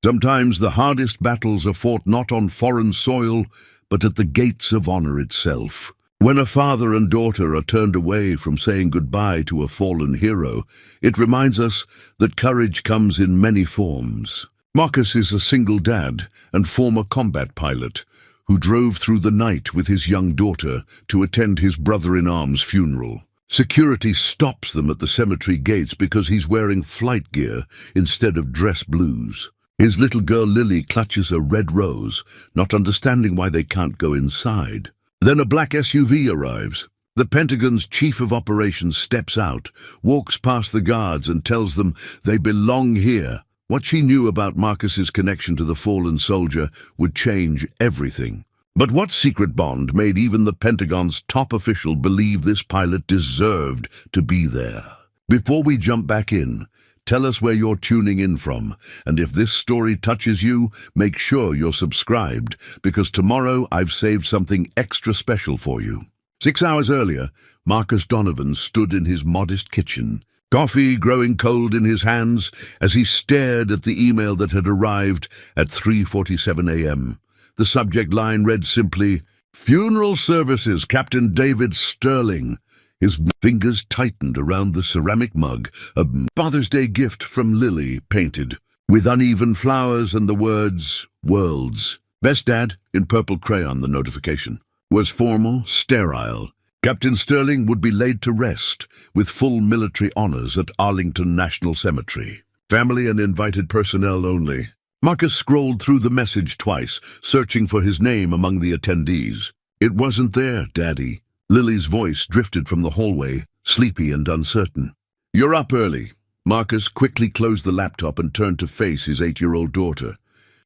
Sometimes the hardest battles are fought not on foreign soil, but at the gates of honor itself. When a father and daughter are turned away from saying goodbye to a fallen hero, it reminds us that courage comes in many forms. Marcus is a single dad and former combat pilot who drove through the night with his young daughter to attend his brother-in-arms funeral. Security stops them at the cemetery gates because he's wearing flight gear instead of dress blues. His little girl Lily clutches a red rose, not understanding why they can't go inside. Then a black SUV arrives. The Pentagon's chief of operations steps out, walks past the guards and tells them they belong here. What she knew about Marcus's connection to the fallen soldier would change everything. But what secret bond made even the Pentagon's top official believe this pilot deserved to be there? Before we jump back in, tell us where you're tuning in from, and if this story touches you, make sure you're subscribed, because tomorrow I've saved something extra special for you. 6 hours earlier, Marcus Donovan stood in his modest kitchen, coffee growing cold in his hands as he stared at the email that had arrived at 3:47 a.m. The subject line read simply, "Funeral Services, Captain David Sterling." His fingers tightened around the ceramic mug, a Father's Day gift from Lily painted, with uneven flowers and the words, "Worlds." "Best Dad," in purple crayon the notification, was formal, sterile. Captain Sterling would be laid to rest, with full military honors at Arlington National Cemetery. Family and invited personnel only. Marcus scrolled through the message twice, searching for his name among the attendees. "It wasn't there, Daddy." Lily's voice drifted from the hallway, sleepy and uncertain. "You're up early." Marcus quickly closed the laptop and turned to face his 8-year-old daughter.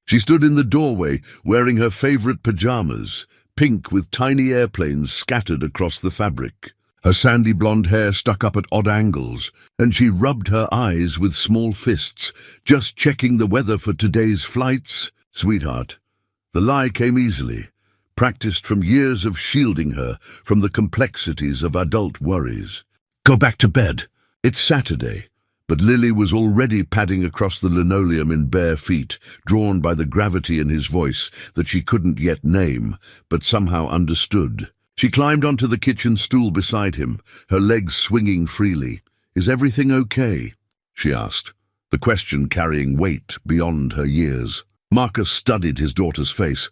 She stood in the doorway, wearing her favorite pajamas, pink with tiny airplanes scattered across the fabric. Her sandy blonde hair stuck up at odd angles, and she rubbed her eyes with small fists, just checking the weather for today's flights. "Sweetheart." The lie came easily, practiced from years of shielding her from the complexities of adult worries. "Go back to bed. It's Saturday." But Lily was already padding across the linoleum in bare feet, drawn by the gravity in his voice that she couldn't yet name, but somehow understood. She climbed onto the kitchen stool beside him, her legs swinging freely. "Is everything okay?" she asked, the question carrying weight beyond her years. Marcus studied his daughter's face,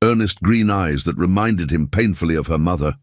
earnest green eyes that reminded him painfully of her mother.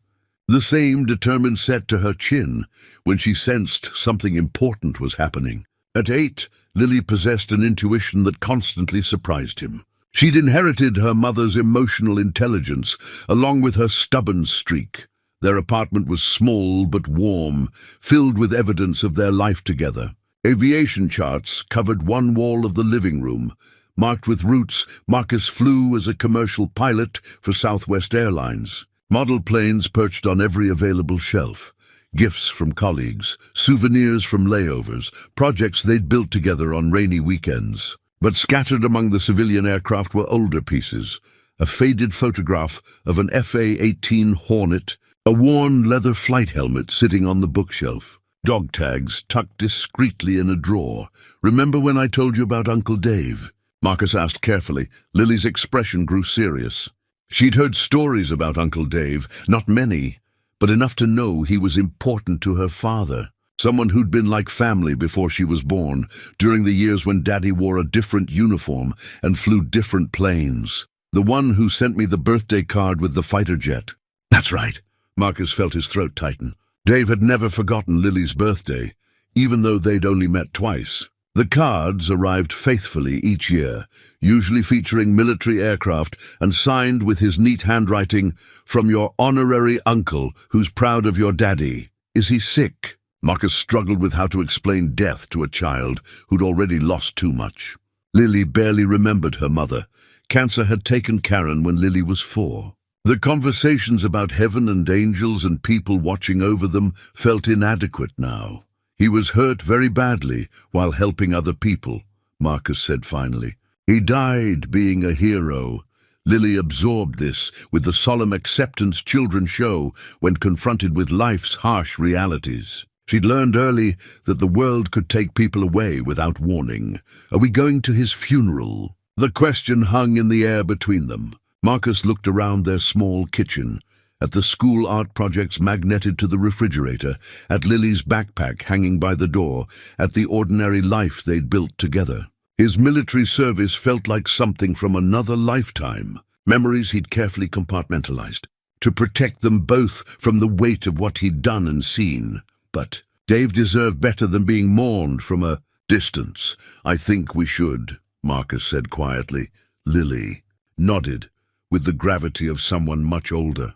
The same determined set to her chin when she sensed something important was happening. At 8, Lily possessed an intuition that constantly surprised him. She'd inherited her mother's emotional intelligence, along with her stubborn streak. Their apartment was small but warm, filled with evidence of their life together. Aviation charts covered one wall of the living room. Marked with routes, Marcus flew as a commercial pilot for Southwest Airlines. Model planes perched on every available shelf. Gifts from colleagues, souvenirs from layovers, projects they'd built together on rainy weekends. But scattered among the civilian aircraft were older pieces. A faded photograph of an FA-18 Hornet, a worn leather flight helmet sitting on the bookshelf. Dog tags tucked discreetly in a drawer. "Remember when I told you about Uncle Dave?" Marcus asked carefully. Lily's expression grew serious. She'd heard stories about Uncle Dave, not many, but enough to know he was important to her father. Someone who'd been like family before she was born, during the years when Daddy wore a different uniform and flew different planes. "The one who sent me the birthday card with the fighter jet." "That's right." Marcus felt his throat tighten. Dave had never forgotten Lily's birthday, even though they'd only met twice. The cards arrived faithfully each year, usually featuring military aircraft and signed with his neat handwriting, "From your honorary uncle, who's proud of your daddy. Is he sick?" Marcus struggled with how to explain death to a child who'd already lost too much. Lily barely remembered her mother. Cancer had taken Karen when Lily was 4. The conversations about heaven and angels and people watching over them felt inadequate now. "He was hurt very badly while helping other people," Marcus said finally. "He died being a hero." Lily absorbed this with the solemn acceptance children show when confronted with life's harsh realities. She'd learned early that the world could take people away without warning. "Are we going to his funeral?" The question hung in the air between them. Marcus looked around their small kitchen, at the school art projects magneted to the refrigerator, at Lily's backpack hanging by the door, at the ordinary life they'd built together. His military service felt like something from another lifetime, memories he'd carefully compartmentalized, to protect them both from the weight of what he'd done and seen. But Dave deserved better than being mourned from a distance. "I think we should," Marcus said quietly. Lily nodded, with the gravity of someone much older.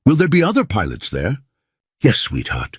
"Will there be other pilots there?" "Yes, sweetheart.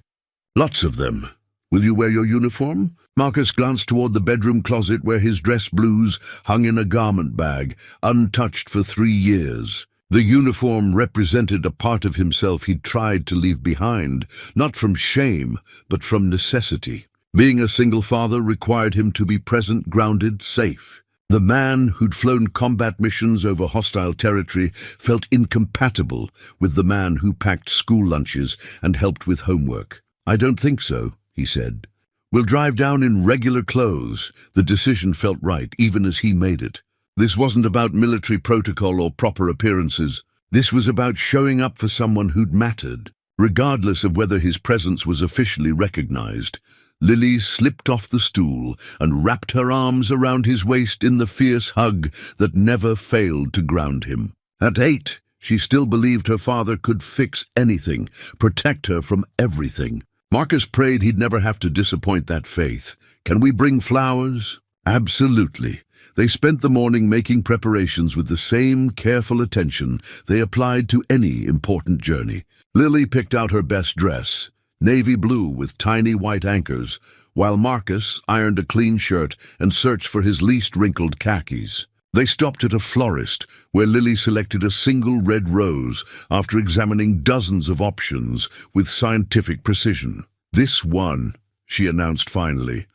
Lots of them. Will you wear your uniform?" Marcus glanced toward the bedroom closet where his dress blues hung in a garment bag, untouched for 3 years. The uniform represented a part of himself he'd tried to leave behind, not from shame, but from necessity. Being a single father required him to be present, grounded, safe. The man who'd flown combat missions over hostile territory felt incompatible with the man who packed school lunches and helped with homework. "I don't think so," he said. "We'll drive down in regular clothes." The decision felt right, even as he made it. This wasn't about military protocol or proper appearances. This was about showing up for someone who'd mattered, regardless of whether his presence was officially recognized. Lily slipped off the stool and wrapped her arms around his waist in the fierce hug that never failed to ground him. At 8, she still believed her father could fix anything, protect her from everything. Marcus prayed he'd never have to disappoint that faith. "Can we bring flowers?" "Absolutely." They spent the morning making preparations with the same careful attention they applied to any important journey. Lily picked out her best dress, navy blue with tiny white anchors, while Marcus ironed a clean shirt and searched for his least wrinkled khakis. They stopped at a florist, where Lily selected a single red rose after examining dozens of options with scientific precision. "This one," she announced finally,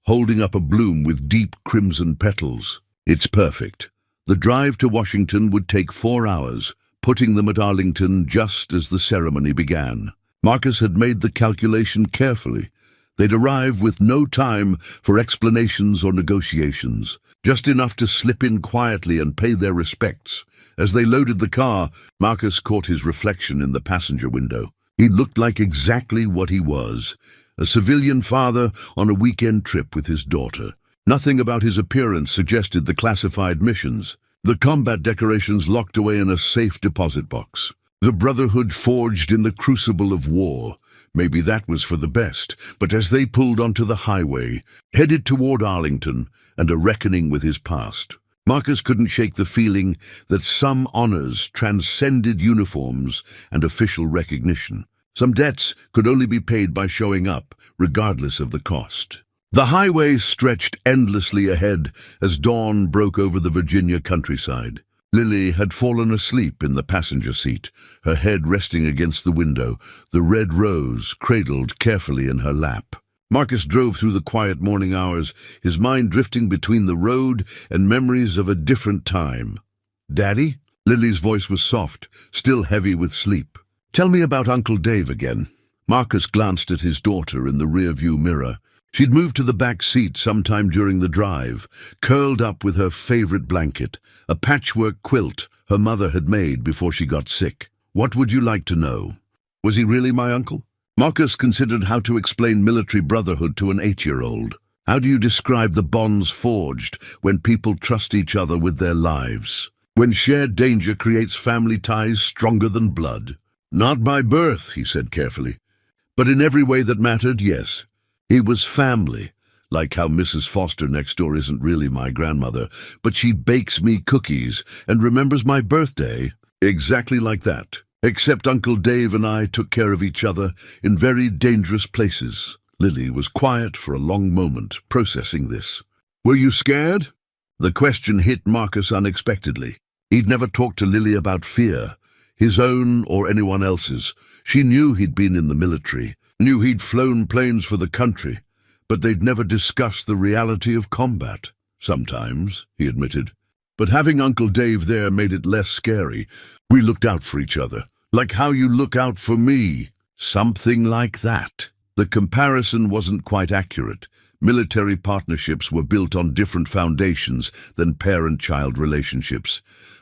holding up a bloom with deep crimson petals. "It's perfect." The drive to Washington would take 4 hours, putting them at Arlington just as the ceremony began. Marcus had made the calculation carefully. They'd arrive with no time for explanations or negotiations, just enough to slip in quietly and pay their respects. As they loaded the car, Marcus caught his reflection in the passenger window. He looked like exactly what he was, a civilian father on a weekend trip with his daughter. Nothing about his appearance suggested the classified missions. The combat decorations locked away in a safe deposit box. The brotherhood forged in the crucible of war. Maybe that was for the best, but as they pulled onto the highway, headed toward Arlington and a reckoning with his past, Marcus couldn't shake the feeling that some honors transcended uniforms and official recognition. Some debts could only be paid by showing up, regardless of the cost. The highway stretched endlessly ahead as dawn broke over the Virginia countryside. Lily had fallen asleep in the passenger seat, her head resting against the window, the red rose cradled carefully in her lap. Marcus drove through the quiet morning hours, his mind drifting between the road and memories of a different time. "Daddy?" Lily's voice was soft, still heavy with sleep. "Tell me about Uncle Dave again." Marcus glanced at his daughter in the rearview mirror. She'd moved to the back seat sometime during the drive, curled up with her favorite blanket, a patchwork quilt her mother had made before she got sick. "What would you like to know?" "Was he really my uncle?" Marcus considered how to explain military brotherhood to an 8-year-old. How do you describe the bonds forged when people trust each other with their lives? When shared danger creates family ties stronger than blood? "Not by birth," he said carefully. "But in every way that mattered, yes. He was family, like how Mrs. Foster next door isn't really my grandmother, but she bakes me cookies and remembers my birthday. Exactly like that. Except Uncle Dave and I took care of each other in very dangerous places." Lily was quiet for a long moment, processing this. "Were you scared?" The question hit Marcus unexpectedly. He'd never talked to Lily about fear, his own or anyone else's. She knew he'd been in the military, knew he'd flown planes for the country, but they'd never discussed the reality of combat. "Sometimes," he admitted. "But having Uncle Dave there made it less scary. We looked out for each other, like how you look out for me." Something like that. The comparison wasn't quite accurate, Military partnerships were built on different foundations than parent-child relationships.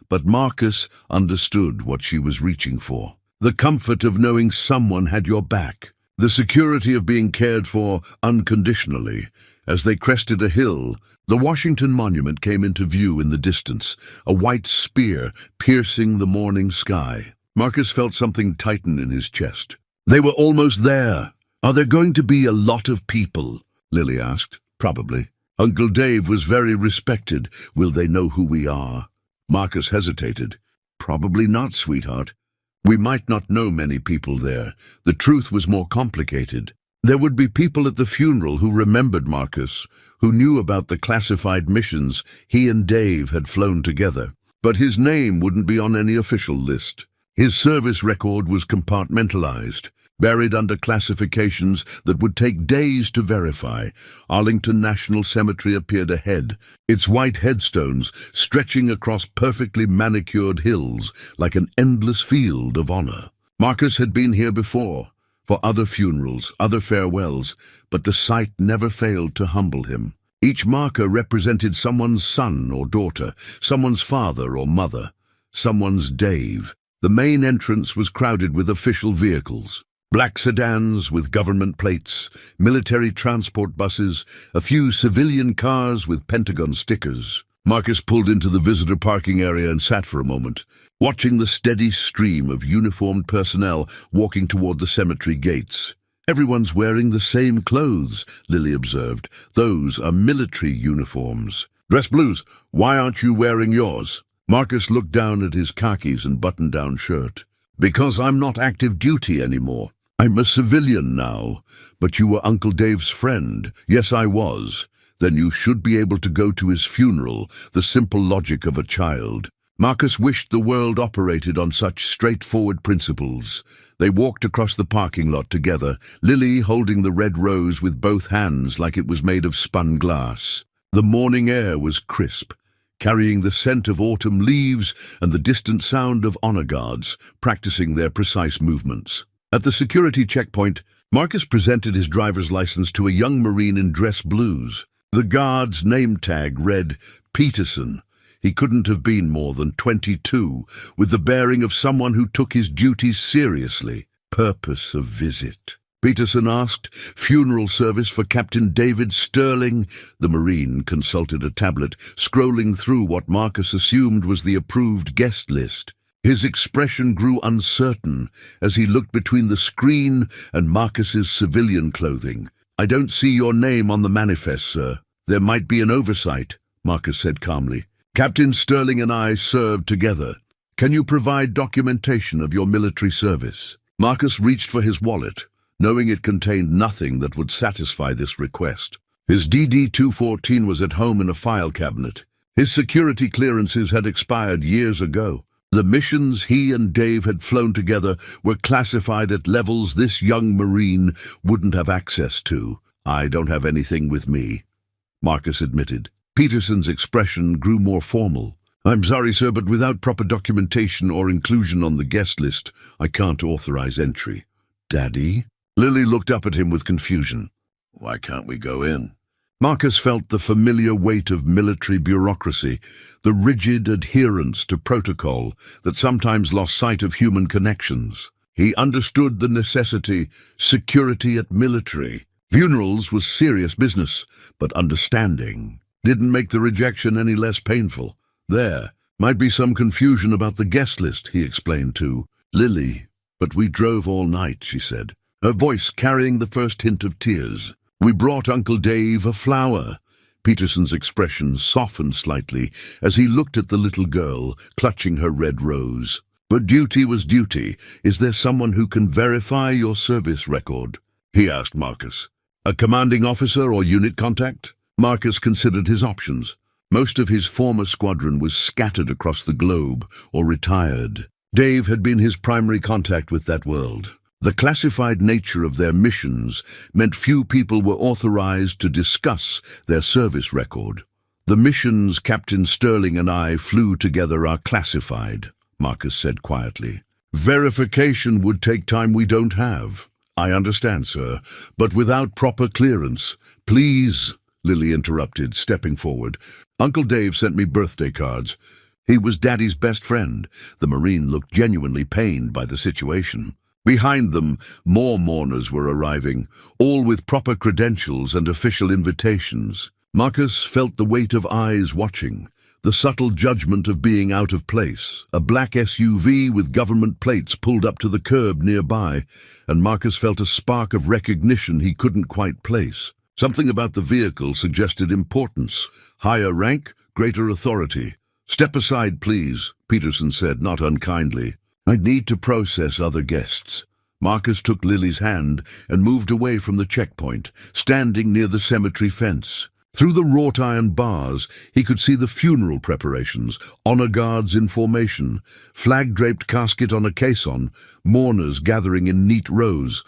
But Marcus understood what she was reaching for. The comfort of knowing someone had your back. The security of being cared for unconditionally. As they crested a hill, the Washington Monument came into view in the distance, a white spear piercing the morning sky. Marcus felt something tighten in his chest. They were almost there. "Are there going to be a lot of people?" Lily asked. "Probably. Uncle Dave was very respected. Will they know who we are?" Marcus hesitated. "Probably not, sweetheart. We might not know many people there. The truth was more complicated. There would be people at the funeral who remembered Marcus, who knew about the classified missions he and Dave had flown together. But his name wouldn't be on any official list. His service record was compartmentalized, buried under classifications that would take days to verify. Arlington National Cemetery appeared ahead, its white headstones stretching across perfectly manicured hills like an endless field of honor. Marcus had been here before, for other funerals, other farewells, but the sight never failed to humble him. Each marker represented someone's son or daughter, someone's father or mother, someone's Dave. The main entrance was crowded with official vehicles. Black sedans with government plates, military transport buses, a few civilian cars with Pentagon stickers. Marcus pulled into the visitor parking area and sat for a moment, watching the steady stream of uniformed personnel walking toward the cemetery gates. "Everyone's wearing the same clothes," Lily observed. "Those are military uniforms." "Dress blues, why aren't you wearing yours?" Marcus looked down at his khakis and button-down shirt. "Because I'm not active duty anymore. I'm a civilian now." "But you were Uncle Dave's friend." "Yes, I was." "Then you should be able to go to his funeral," the simple logic of a child. Marcus wished the world operated on such straightforward principles. They walked across the parking lot together, Lily holding the red rose with both hands like it was made of spun glass. The morning air was crisp, carrying the scent of autumn leaves and the distant sound of honor guards practicing their precise movements. At the security checkpoint, Marcus presented his driver's license to a young Marine in dress blues. The guard's name tag read Peterson. He couldn't have been more than 22, with the bearing of someone who took his duties seriously. "Purpose of visit?" Peterson asked. "Funeral service for Captain David Sterling." The Marine consulted a tablet, scrolling through what Marcus assumed was the approved guest list. His expression grew uncertain as he looked between the screen and Marcus's civilian clothing. "I don't see your name on the manifest, sir." "There might be an oversight," Marcus said calmly. "Captain Sterling and I served together. Can you provide documentation of your military service?" Marcus reached for his wallet, knowing it contained nothing that would satisfy this request. His DD-214 was at home in a file cabinet. His security clearances had expired years ago. The missions he and Dave had flown together were classified at levels this young Marine wouldn't have access to. "I don't have anything with me," Marcus admitted. Peterson's expression grew more formal. "I'm sorry, sir, but without proper documentation or inclusion on the guest list, I can't authorize entry." "Daddy?" Lily looked up at him with confusion. "Why can't we go in?" Marcus felt the familiar weight of military bureaucracy, the rigid adherence to protocol that sometimes lost sight of human connections. He understood the necessity, security at military. Funerals was serious business, but understanding didn't make the rejection any less painful. "There might be some confusion about the guest list," he explained to Lily. "But we drove all night," she said, her voice carrying the first hint of tears. "We brought Uncle Dave a flower." Peterson's expression softened slightly as he looked at the little girl, clutching her red rose. "But duty was duty. Is there someone who can verify your service record?" he asked Marcus. "A commanding officer or unit contact?" Marcus considered his options. Most of his former squadron was scattered across the globe or retired. Dave had been his primary contact with that world. The classified nature of their missions meant few people were authorized to discuss their service record. "The missions Captain Sterling and I flew together are classified," Marcus said quietly. "Verification would take time we don't have." I understand, sir, but without proper clearance. Please, Lily interrupted, stepping forward. Uncle Dave sent me birthday cards. He was Daddy's best friend. The Marine looked genuinely pained by the situation. Behind them, more mourners were arriving, all with proper credentials and official invitations. Marcus felt the weight of eyes watching, the subtle judgment of being out of place. A black SUV with government plates pulled up to the curb nearby, and Marcus felt a spark of recognition he couldn't quite place. Something about the vehicle suggested importance, higher rank, greater authority. "Step aside, please," Peterson said, not unkindly. "I need to process other guests." Marcus took Lily's hand and moved away from the checkpoint, standing near the cemetery fence. Through the wrought iron bars, he could see the funeral preparations, honor guards in formation, flag-draped casket on a caisson, mourners gathering in neat rows.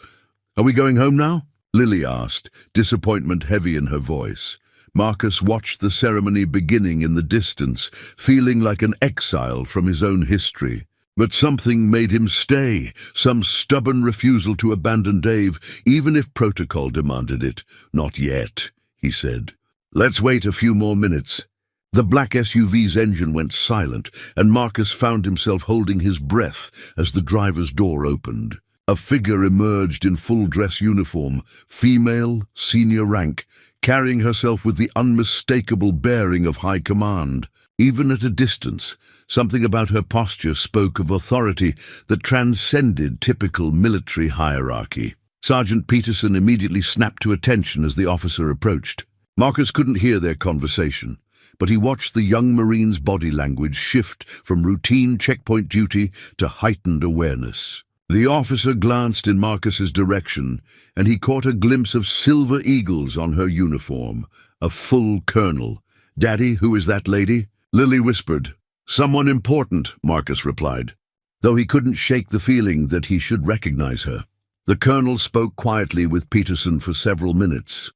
"Are we going home now?" Lily asked, disappointment heavy in her voice. Marcus watched the ceremony beginning in the distance, feeling like an exile from his own history. But something made him stay, some stubborn refusal to abandon Dave, even if protocol demanded it. "Not yet," he said. "Let's wait a few more minutes." The black SUV's engine went silent, and Marcus found himself holding his breath as the driver's door opened. A figure emerged in full-dress uniform, female, senior rank, carrying herself with the unmistakable bearing of high command. Even at a distance, something about her posture spoke of authority that transcended typical military hierarchy. Sergeant Peterson immediately snapped to attention as the officer approached. Marcus couldn't hear their conversation, but he watched the young Marine's body language shift from routine checkpoint duty to heightened awareness. The officer glanced in Marcus's direction, and he caught a glimpse of silver eagles on her uniform, a full colonel. "Daddy, who is that lady?" Lily whispered. "Someone important," Marcus replied, though he couldn't shake the feeling that he should recognize her. The colonel spoke quietly with Peterson for several minutes,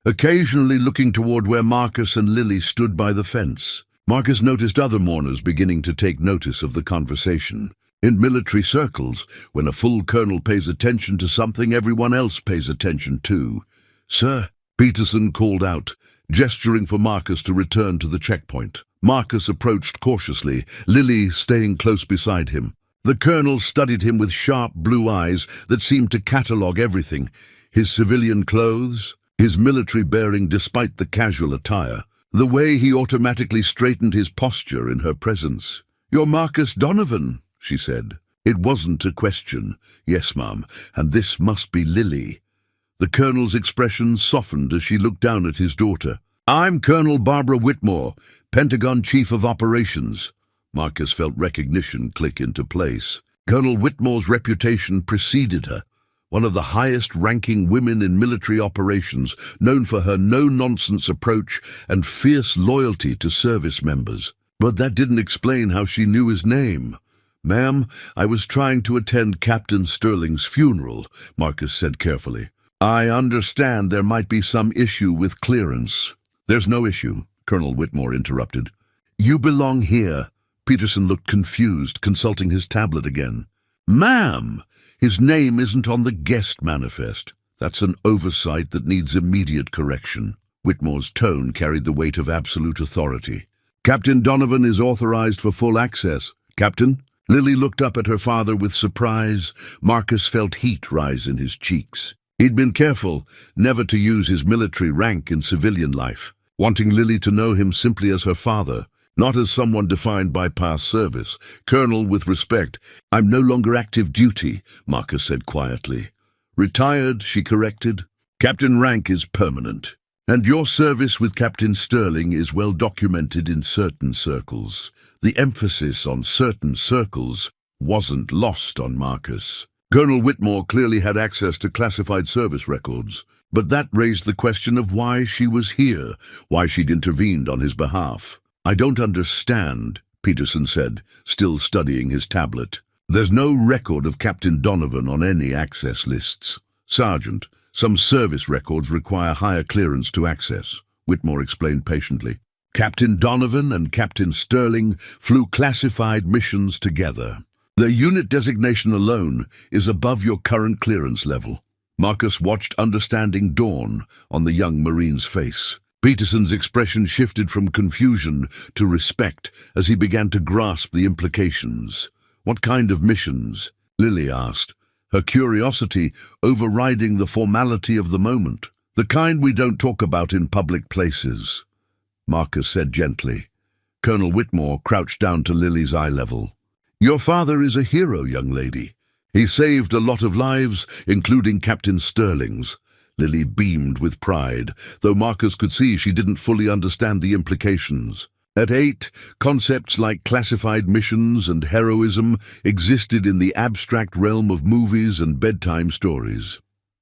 occasionally looking toward where Marcus and Lily stood by the fence. Marcus noticed other mourners beginning to take notice of the conversation. In military circles, when a full colonel pays attention to something, everyone else pays attention too. "Sir," Peterson called out, gesturing for Marcus to return to the checkpoint. Marcus approached cautiously, Lily staying close beside him. The colonel studied him with sharp blue eyes that seemed to catalogue everything: his civilian clothes, his military bearing despite the casual attire, the way he automatically straightened his posture in her presence. "You're Marcus Donovan," she said. It wasn't a question. "Yes, ma'am, and this must be Lily." The colonel's expression softened as she looked down at his daughter. "I'm Colonel Barbara Whitmore, Pentagon Chief of Operations." Marcus felt recognition click into place. Colonel Whitmore's reputation preceded her. One of the highest-ranking women in military operations, known for her no-nonsense approach and fierce loyalty to service members. But that didn't explain how she knew his name. "Ma'am, I was trying to attend Captain Sterling's funeral," Marcus said carefully. "I understand there might be some issue with clearance." "There's no issue," Colonel Whitmore interrupted. "You belong here." Peterson looked confused, consulting his tablet again. "Ma'am, his name isn't on the guest manifest. That's an oversight that needs immediate correction." Whitmore's tone carried the weight of absolute authority. "Captain Donovan is authorized for full access." "Captain?" Lily looked up at her father with surprise. Marcus felt heat rise in his cheeks. He'd been careful never to use his military rank in civilian life, wanting Lily to know him simply as her father, not as someone defined by past service. "Colonel, with respect, I'm no longer active duty," Marcus said quietly. "Retired," she corrected. "Captain rank is permanent. And your service with Captain Sterling is well documented in certain circles." The emphasis on certain circles wasn't lost on Marcus. Colonel Whitmore clearly had access to classified service records, but that raised the question of why she was here, why she'd intervened on his behalf. "I don't understand," Peterson said, still studying his tablet. "There's no record of Captain Donovan on any access lists." "Sergeant, some service records require higher clearance to access," Whitmore explained patiently. "Captain Donovan and Captain Sterling flew classified missions together. Their unit designation alone is above your current clearance level." Marcus watched understanding dawn on the young Marine's face. Peterson's expression shifted from confusion to respect as he began to grasp the implications. "What kind of missions?" Lily asked, her curiosity overriding the formality of the moment. "The kind we don't talk about in public places," Marcus said gently. Colonel Whitmore crouched down to Lily's eye level. "Your father is a hero, young lady. He saved a lot of lives, including Captain Sterling's." Lily beamed with pride, though Marcus could see she didn't fully understand the implications. At 8, concepts like classified missions and heroism existed in the abstract realm of movies and bedtime stories.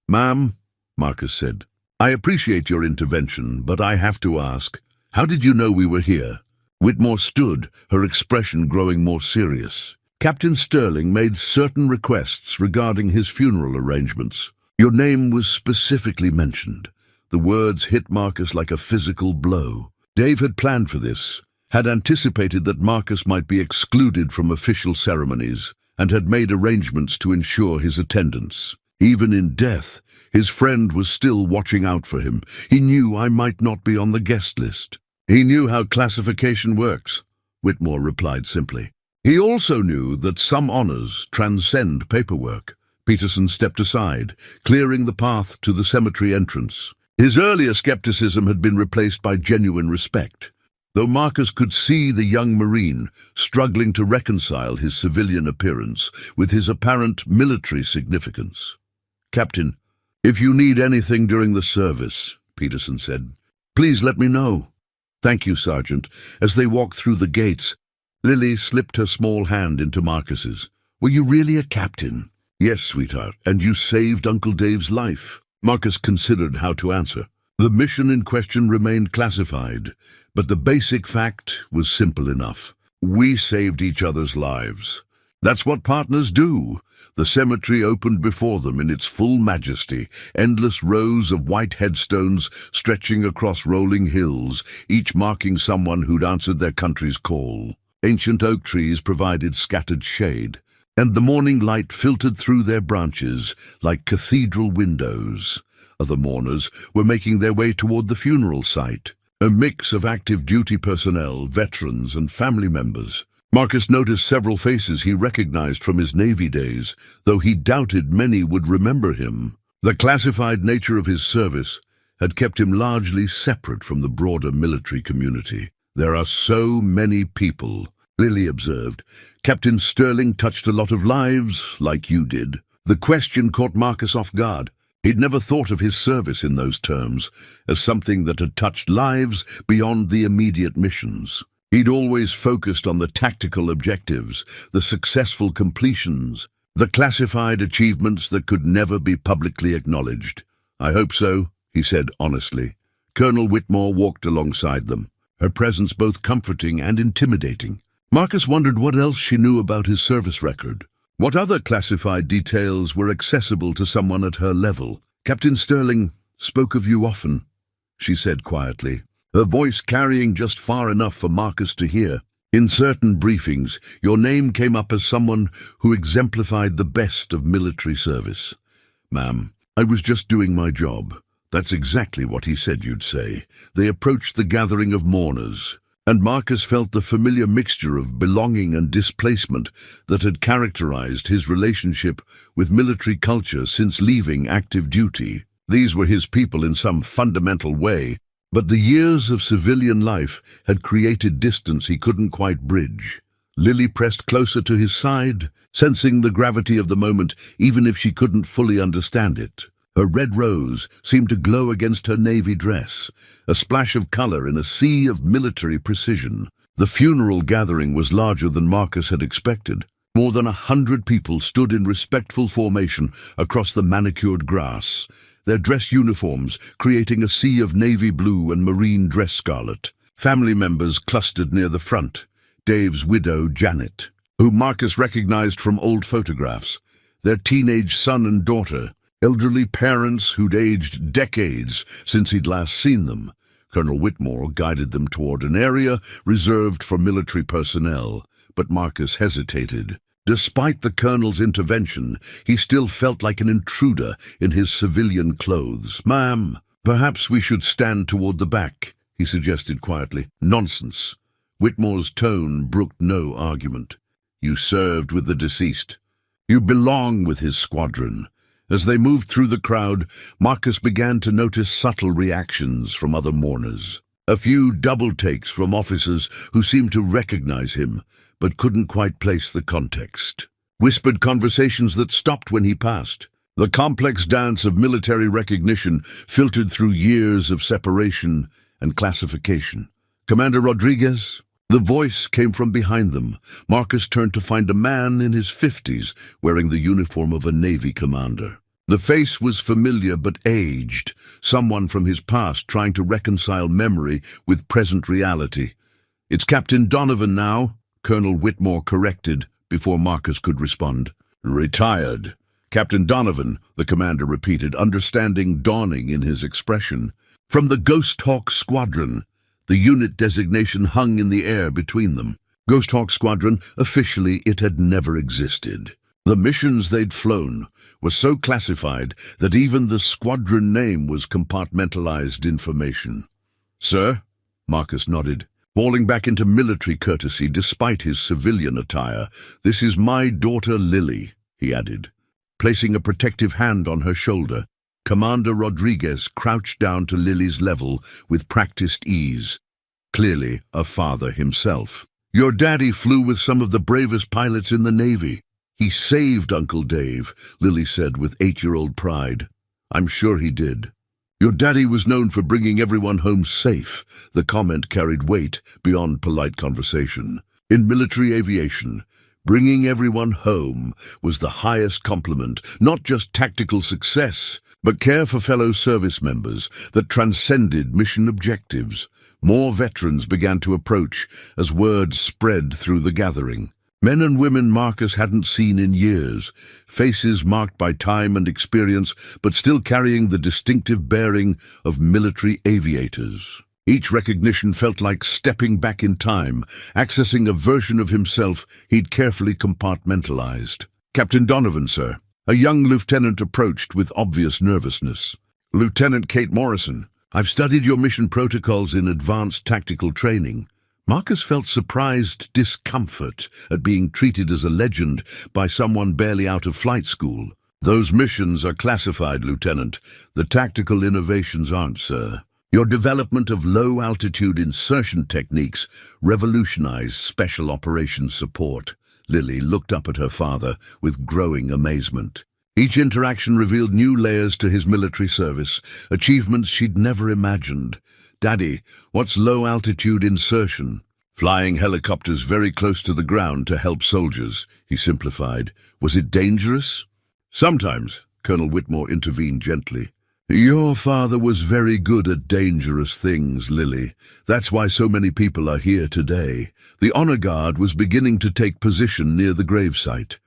"Ma'am," Marcus said, "I appreciate your intervention, but I have to ask, how did you know we were here?" Whitmore stood, her expression growing more serious. "Captain Sterling made certain requests regarding his funeral arrangements. Your name was specifically mentioned." The words hit Marcus like a physical blow. Dave had planned for this, had anticipated that Marcus might be excluded from official ceremonies, and had made arrangements to ensure his attendance. Even in death, his friend was still watching out for him. "He knew I might not be on the guest list." "He knew how classification works," Whitmore replied simply. "He also knew that some honors transcend paperwork." Peterson stepped aside, clearing the path to the cemetery entrance. His earlier skepticism had been replaced by genuine respect, though Marcus could see the young Marine struggling to reconcile his civilian appearance with his apparent military significance. "Captain, if you need anything during the service," Peterson said, "please let me know." "Thank you, Sergeant." As they walked through the gates, Lily slipped her small hand into Marcus's. "Were you really a captain?" "Yes, sweetheart, and you saved Uncle Dave's life." Marcus considered how to answer. The mission in question remained classified, but the basic fact was simple enough. "We saved each other's lives. That's what partners do." The cemetery opened before them in its full majesty, endless rows of white headstones stretching across rolling hills, each marking someone who'd answered their country's call. Ancient oak trees provided scattered shade, and the morning light filtered through their branches like cathedral windows. Other mourners were making their way toward the funeral site, a mix of active duty personnel, veterans, and family members. Marcus noticed several faces he recognized from his Navy days, though he doubted many would remember him. The classified nature of his service had kept him largely separate from the broader military community. "There are so many people," Lily observed. "Captain Sterling touched a lot of lives, like you did." The question caught Marcus off guard. He'd never thought of his service in those terms, as something that had touched lives beyond the immediate missions. He'd always focused on the tactical objectives, the successful completions, the classified achievements that could never be publicly acknowledged. "I hope so," he said honestly. Colonel Whitmore walked alongside them, her presence both comforting and intimidating. Marcus wondered what else she knew about his service record. What other classified details were accessible to someone at her level? "Captain Sterling spoke of you often," she said quietly, her voice carrying just far enough for Marcus to hear. "In certain briefings, your name came up as someone who exemplified the best of military service." "Ma'am, I was just doing my job." That's exactly what he said you'd say. They approached the gathering of mourners, and Marcus felt the familiar mixture of belonging and displacement that had characterized his relationship with military culture since leaving active duty. These were his people in some fundamental way, but the years of civilian life had created distance he couldn't quite bridge. Lily pressed closer to his side, sensing the gravity of the moment even if she couldn't fully understand it. Her red rose seemed to glow against her navy dress, a splash of color in a sea of military precision. The funeral gathering was larger than Marcus had expected. More than 100 people stood in respectful formation across the manicured grass, their dress uniforms creating a sea of navy blue and marine dress scarlet. Family members clustered near the front, Dave's widow, Janet, who Marcus recognized from old photographs, their teenage son and daughter, elderly parents who'd aged decades since he'd last seen them. Colonel Whitmore guided them toward an area reserved for military personnel, but Marcus hesitated. Despite the colonel's intervention, he still felt like an intruder in his civilian clothes. "Ma'am, perhaps we should stand toward the back," he suggested quietly. "Nonsense." Whitmore's tone brooked no argument. "You served with the deceased. You belong with his squadron." As they moved through the crowd, Marcus began to notice subtle reactions from other mourners. A few double takes from officers who seemed to recognize him, but couldn't quite place the context. Whispered conversations that stopped when he passed. The complex dance of military recognition filtered through years of separation and classification. "Commander Rodriguez?" The voice came from behind them. Marcus turned to find a man in his 50s wearing the uniform of a Navy commander. The face was familiar but aged, someone from his past trying to reconcile memory with present reality. "It's Captain Donovan now," Colonel Whitmore corrected before Marcus could respond. "Retired. Captain Donovan," the commander repeated, understanding dawning in his expression. "From the Ghost Hawk Squadron." The unit designation hung in the air between them. Ghost Hawk Squadron, officially it had never existed. The missions they'd flown were so classified that even the squadron name was compartmentalized information. "Sir?" Marcus nodded. Falling back into military courtesy despite his civilian attire, "This is my daughter Lily," he added. Placing a protective hand on her shoulder, Commander Rodriguez crouched down to Lily's level with practiced ease. Clearly a father himself. "Your daddy flew with some of the bravest pilots in the Navy. He saved Uncle Dave," Lily said with 8-year-old pride. "I'm sure he did." "Your daddy was known for bringing everyone home safe." The comment carried weight beyond polite conversation. In military aviation, bringing everyone home was the highest compliment, not just tactical success, but care for fellow service members that transcended mission objectives. More veterans began to approach as word spread through the gathering. Men and women Marcus hadn't seen in years, faces marked by time and experience, but still carrying the distinctive bearing of military aviators. Each recognition felt like stepping back in time, accessing a version of himself he'd carefully compartmentalized. "Captain Donovan, sir." A young lieutenant approached with obvious nervousness. "Lieutenant Kate Morrison, I've studied your mission protocols in advanced tactical training." Marcus felt surprised discomfort at being treated as a legend by someone barely out of flight school. "Those missions are classified, Lieutenant. The tactical innovations aren't, sir. Your development of low-altitude insertion techniques revolutionized special operations support." Lily looked up at her father with growing amazement. Each interaction revealed new layers to his military service, achievements she'd never imagined. "Daddy, what's low-altitude insertion?" "Flying helicopters very close to the ground to help soldiers," he simplified. "Was it dangerous?" "Sometimes," Colonel Whitmore intervened gently. "Your father was very good at dangerous things, Lily. That's why so many people are here today." The honor guard was beginning to take position near the gravesite.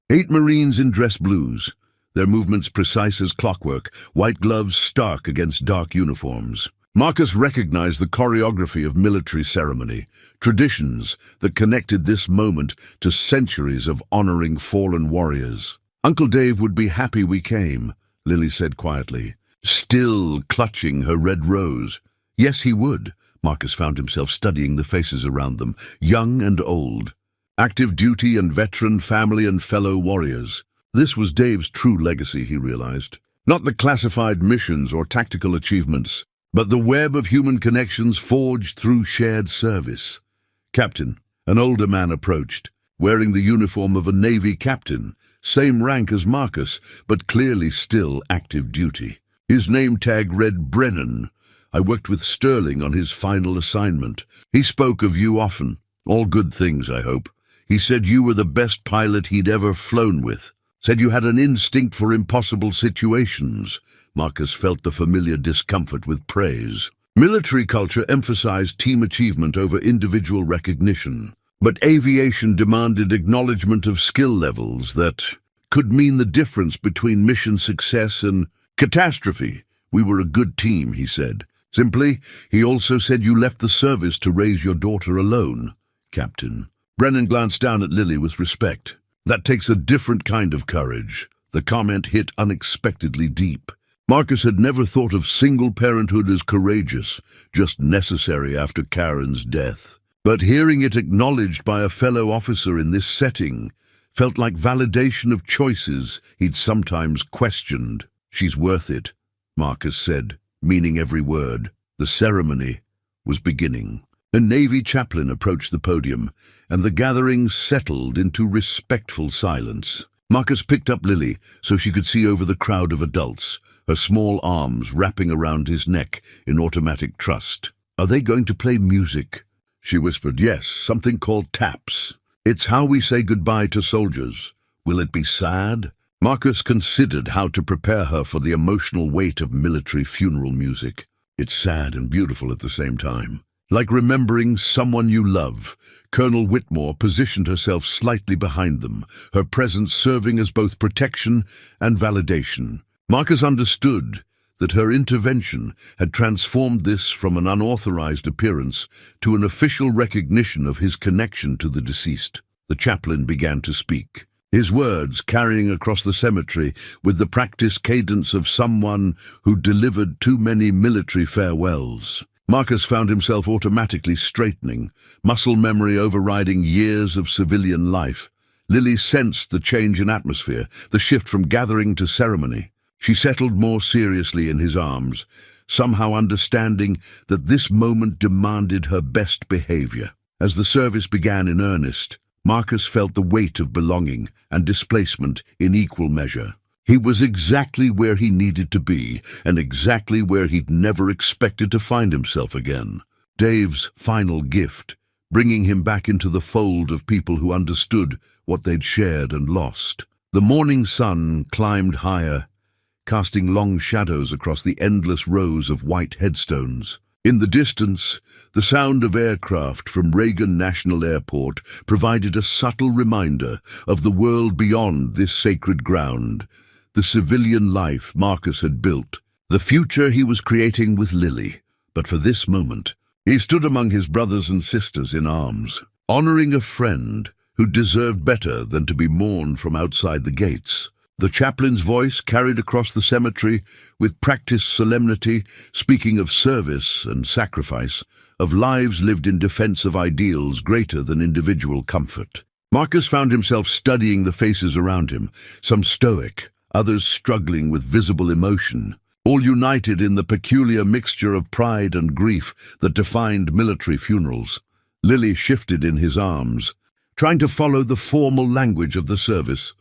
8 Marines in dress blues, their movements precise as clockwork, white gloves stark against dark uniforms. Marcus recognized the choreography of military ceremony, traditions that connected this moment to centuries of honoring fallen warriors. "Uncle Dave would be happy we came," Lily said quietly, still clutching her red rose. Yes, he would. Marcus found himself studying the faces around them, young and old. Active duty and veteran, family and fellow warriors. This was Dave's true legacy, he realized. Not the classified missions or tactical achievements, but the web of human connections forged through shared service. "Captain," an older man approached, wearing the uniform of a Navy captain, same rank as Marcus, but clearly still active duty. His name tag read Brennan. "I worked with Sterling on his final assignment. He spoke of you often. All good things, I hope. He said you were the best pilot he'd ever flown with. Said you had an instinct for impossible situations." Marcus felt the familiar discomfort with praise. Military culture emphasized team achievement over individual recognition, but aviation demanded acknowledgement of skill levels that could mean the difference between mission success and catastrophe. "We were a good team," he said. Simply, he also said you left the service to raise your daughter alone, Captain. Brennan glanced down at Lily with respect. That takes a different kind of courage. The comment hit unexpectedly deep. Marcus had never thought of single parenthood as courageous, just necessary after Karen's death. But hearing it acknowledged by a fellow officer in this setting felt like validation of choices he'd sometimes questioned. "She's worth it," Marcus said, meaning every word. The ceremony was beginning. A Navy chaplain approached the podium, and the gathering settled into respectful silence. Marcus picked up Lily so she could see over the crowd of adults, her small arms wrapping around his neck in automatic trust. "Are they going to play music?" She whispered. "Yes, something called taps. It's how we say goodbye to soldiers. Will it be sad?" Marcus considered how to prepare her for the emotional weight of military funeral music. It's sad and beautiful at the same time. Like remembering someone you love, Colonel Whitmore positioned herself slightly behind them, her presence serving as both protection and validation. Marcus understood that her intervention had transformed this from an unauthorized appearance to an official recognition of his connection to the deceased. The chaplain began to speak, his words carrying across the cemetery with the practiced cadence of someone who delivered too many military farewells. Marcus found himself automatically straightening, muscle memory overriding years of civilian life. Lily sensed the change in atmosphere, the shift from gathering to ceremony. She settled more seriously in his arms, somehow understanding that this moment demanded her best behavior. As the service began in earnest, Marcus felt the weight of belonging and displacement in equal measure. He was exactly where he needed to be, and exactly where he'd never expected to find himself again. Dave's final gift, bringing him back into the fold of people who understood what they'd shared and lost. The morning sun climbed higher, casting long shadows across the endless rows of white headstones. In the distance, the sound of aircraft from Reagan National Airport provided a subtle reminder of the world beyond this sacred ground, the civilian life Marcus had built, the future he was creating with Lily. But for this moment, he stood among his brothers and sisters in arms, honoring a friend who deserved better than to be mourned from outside the gates. The chaplain's voice carried across the cemetery with practiced solemnity, speaking of service and sacrifice, of lives lived in defense of ideals greater than individual comfort. Marcus found himself studying the faces around him, some stoic, others struggling with visible emotion, all united in the peculiar mixture of pride and grief that defined military funerals. Lily shifted in his arms, trying to follow the formal language of the service.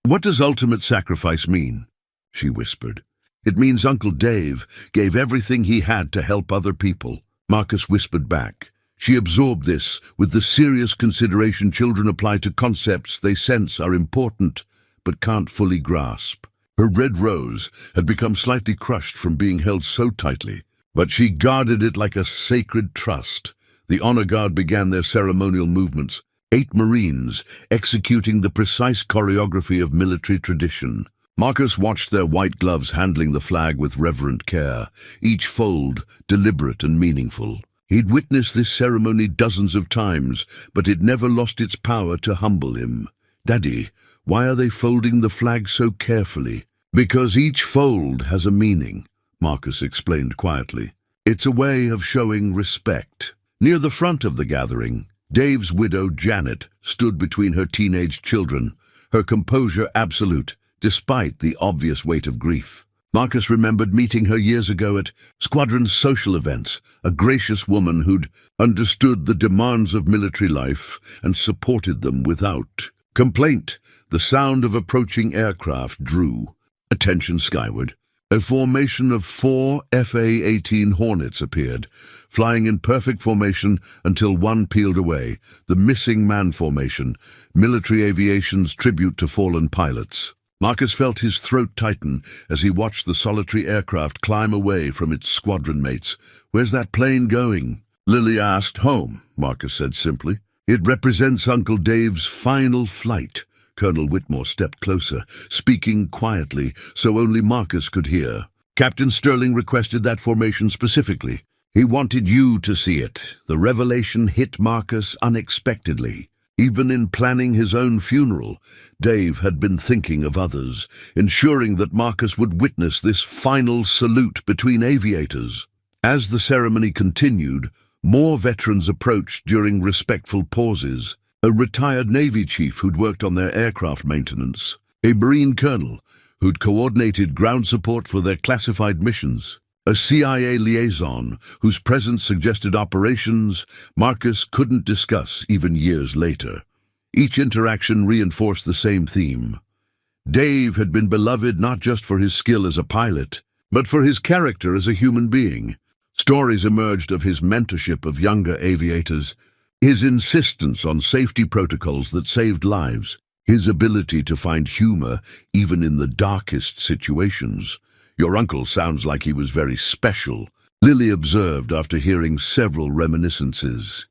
"What does ultimate sacrifice mean?" she whispered. "It means Uncle Dave gave everything he had to help other people." Marcus whispered back. She absorbed this with the serious consideration children apply to concepts they sense are important but can't fully grasp. Her red rose had become slightly crushed from being held so tightly, but she guarded it like a sacred trust. The honor guard began their ceremonial movements, 8 Marines executing the precise choreography of military tradition. Marcus watched their white gloves handling the flag with reverent care, each fold deliberate and meaningful. He'd witnessed this ceremony dozens of times, but it never lost its power to humble him. "Daddy, why are they folding the flag so carefully?" "Because each fold has a meaning," Marcus explained quietly. "It's a way of showing respect." Near the front of the gathering, Dave's widow, Janet, stood between her teenage children, her composure absolute, despite the obvious weight of grief. Marcus remembered meeting her years ago at squadron social events, a gracious woman who'd understood the demands of military life and supported them without complaint. The sound of approaching aircraft drew attention skyward. A formation of 4 FA-18 Hornets appeared, flying in perfect formation until one peeled away, the missing man formation, military aviation's tribute to fallen pilots. Marcus felt his throat tighten as he watched the solitary aircraft climb away from its squadron mates. "Where's that plane going?" Lily asked. "Home," Marcus said simply. "It represents Uncle Dave's final flight." Colonel Whitmore stepped closer, speaking quietly so only Marcus could hear. "Captain Sterling requested that formation specifically. He wanted you to see it." The revelation hit Marcus unexpectedly. Even in planning his own funeral, Dave had been thinking of others, ensuring that Marcus would witness this final salute between aviators. As the ceremony continued, more veterans approached during respectful pauses. A retired Navy chief who'd worked on their aircraft maintenance, a Marine colonel who'd coordinated ground support for their classified missions, a CIA liaison whose presence suggested operations Marcus couldn't discuss even years later. Each interaction reinforced the same theme. Dave had been beloved not just for his skill as a pilot, but for his character as a human being. Stories emerged of his mentorship of younger aviators, his insistence on safety protocols that saved lives, his ability to find humor even in the darkest situations. "Your uncle sounds like he was very special," Lily observed after hearing several reminiscences.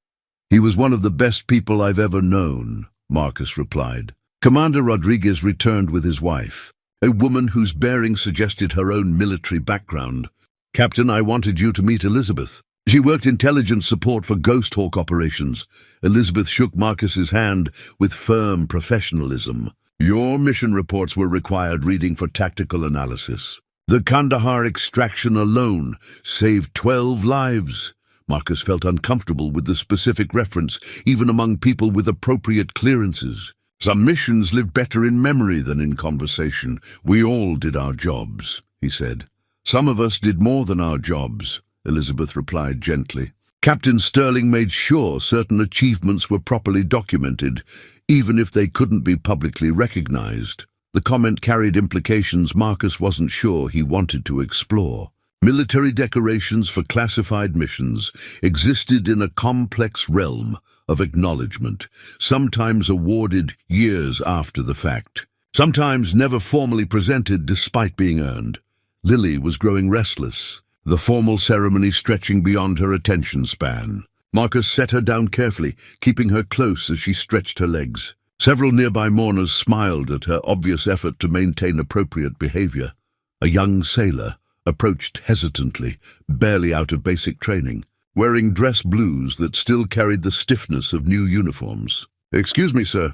"He was one of the best people I've ever known," Marcus replied. Commander Rodriguez returned with his wife, a woman whose bearing suggested her own military background. "Captain, I wanted you to meet Elizabeth. She worked intelligence support for Ghost Hawk operations." Elizabeth shook Marcus's hand with firm professionalism. "Your mission reports were required reading for tactical analysis. The Kandahar extraction alone saved 12 lives." Marcus felt uncomfortable with the specific reference, even among people with appropriate clearances. "Some missions live better in memory than in conversation. We all did our jobs," he said. "Some of us did more than our jobs," Elizabeth replied gently. Captain Sterling made sure certain achievements were properly documented, even if they couldn't be publicly recognized. The comment carried implications Marcus wasn't sure he wanted to explore. Military decorations for classified missions existed in a complex realm of acknowledgement, sometimes awarded years after the fact, sometimes never formally presented despite being earned. Lily was growing restless, the formal ceremony stretching beyond her attention span. Marcus set her down carefully, keeping her close as she stretched her legs. Several nearby mourners smiled at her obvious effort to maintain appropriate behavior. A young sailor approached hesitantly, barely out of basic training, wearing dress blues that still carried the stiffness of new uniforms. "Excuse me, sir."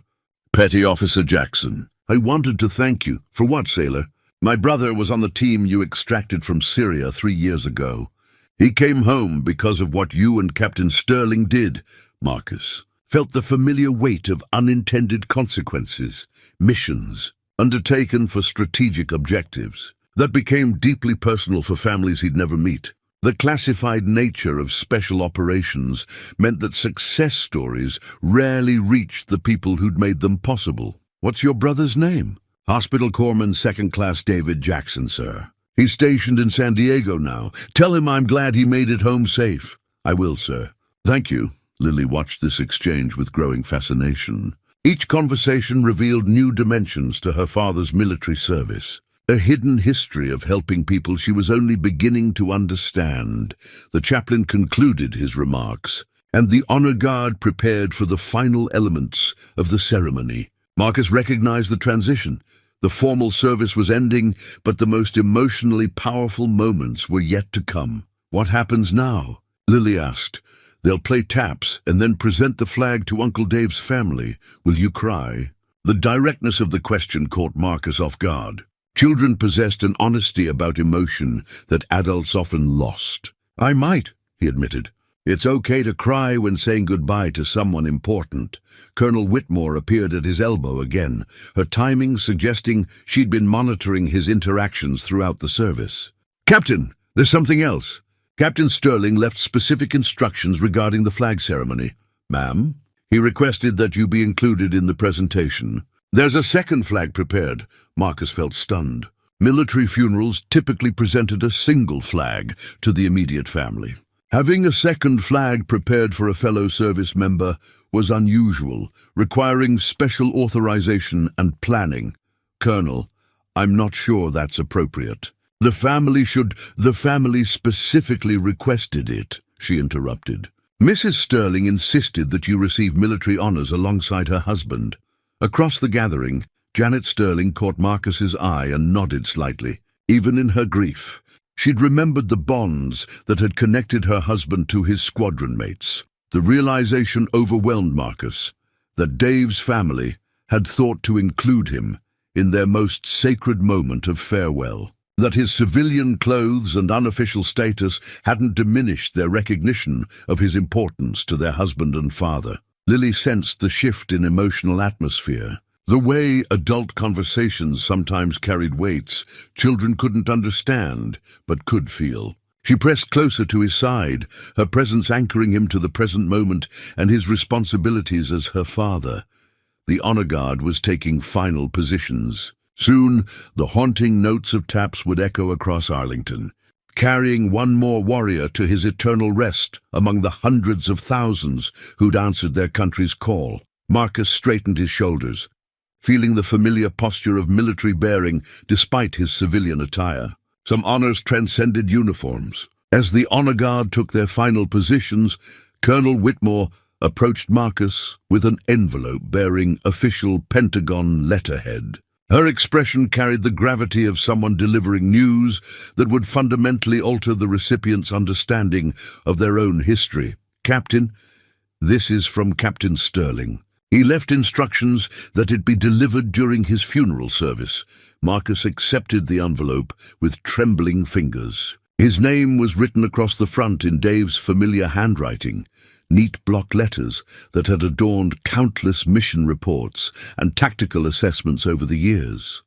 "Petty Officer Jackson. I wanted to thank you." "For what, sailor?" "My brother was on the team you extracted from Syria 3 years ago. He came home because of what you and Captain Sterling did." Marcus felt the familiar weight of unintended consequences, missions, undertaken for strategic objectives, that became deeply personal for families he'd never meet. The classified nature of special operations meant that success stories rarely reached the people who'd made them possible. "What's your brother's name?" "Hospital Corpsman 2nd Class David Jackson, sir. He's stationed in San Diego now. Tell him I'm glad he made it home safe." "I will, sir." "Thank you." Lily watched this exchange with growing fascination. Each conversation revealed new dimensions to her father's military service, a hidden history of helping people she was only beginning to understand. The chaplain concluded his remarks, and the honor guard prepared for the final elements of the ceremony. Marcus recognized the transition. The formal service was ending, but the most emotionally powerful moments were yet to come. "What happens now?" Lily asked. "They'll play taps and then present the flag to Uncle Dave's family. Will you cry?" The directness of the question caught Marcus off guard. Children possessed an honesty about emotion that adults often lost. "I might," he admitted. "It's okay to cry when saying goodbye to someone important." Colonel Whitmore appeared at his elbow again, her timing suggesting she'd been monitoring his interactions throughout the service. "Captain, there's something else." Captain Sterling left specific instructions regarding the flag ceremony. "Ma'am?" "He requested that you be included in the presentation." "There's a second flag prepared." Marcus felt stunned. Military funerals typically presented a single flag to the immediate family. Having a second flag prepared for a fellow service member was unusual, requiring special authorization and planning. "Colonel, I'm not sure that's appropriate." The family specifically requested it," she interrupted. "Mrs. Sterling insisted that you receive military honors alongside her husband." Across the gathering, Janet Sterling caught Marcus's eye and nodded slightly. Even in her grief, she'd remembered the bonds that had connected her husband to his squadron mates. The realization overwhelmed Marcus. that Dave's family had thought to include him in their most sacred moment of farewell, that his civilian clothes and unofficial status hadn't diminished their recognition of his importance to their husband and father. Lily sensed the shift in emotional atmosphere. The way adult conversations sometimes carried weights children couldn't understand but could feel. She pressed closer to his side, her presence anchoring him to the present moment and his responsibilities as her father. The honor guard was taking final positions. Soon, the haunting notes of taps would echo across Arlington, carrying one more warrior to his eternal rest among the hundreds of thousands who'd answered their country's call. Marcus straightened his shoulders, feeling the familiar posture of military bearing despite his civilian attire. Some honors transcended uniforms. As the honor guard took their final positions, Colonel Whitmore approached Marcus with an envelope bearing official Pentagon letterhead. Her expression carried the gravity of someone delivering news that would fundamentally alter the recipient's understanding of their own history. "Captain, this is from Captain Sterling. He left instructions that it be delivered during his funeral service." Marcus accepted the envelope with trembling fingers. His name was written across the front in Dave's familiar handwriting, neat block letters that had adorned countless mission reports and tactical assessments over the years.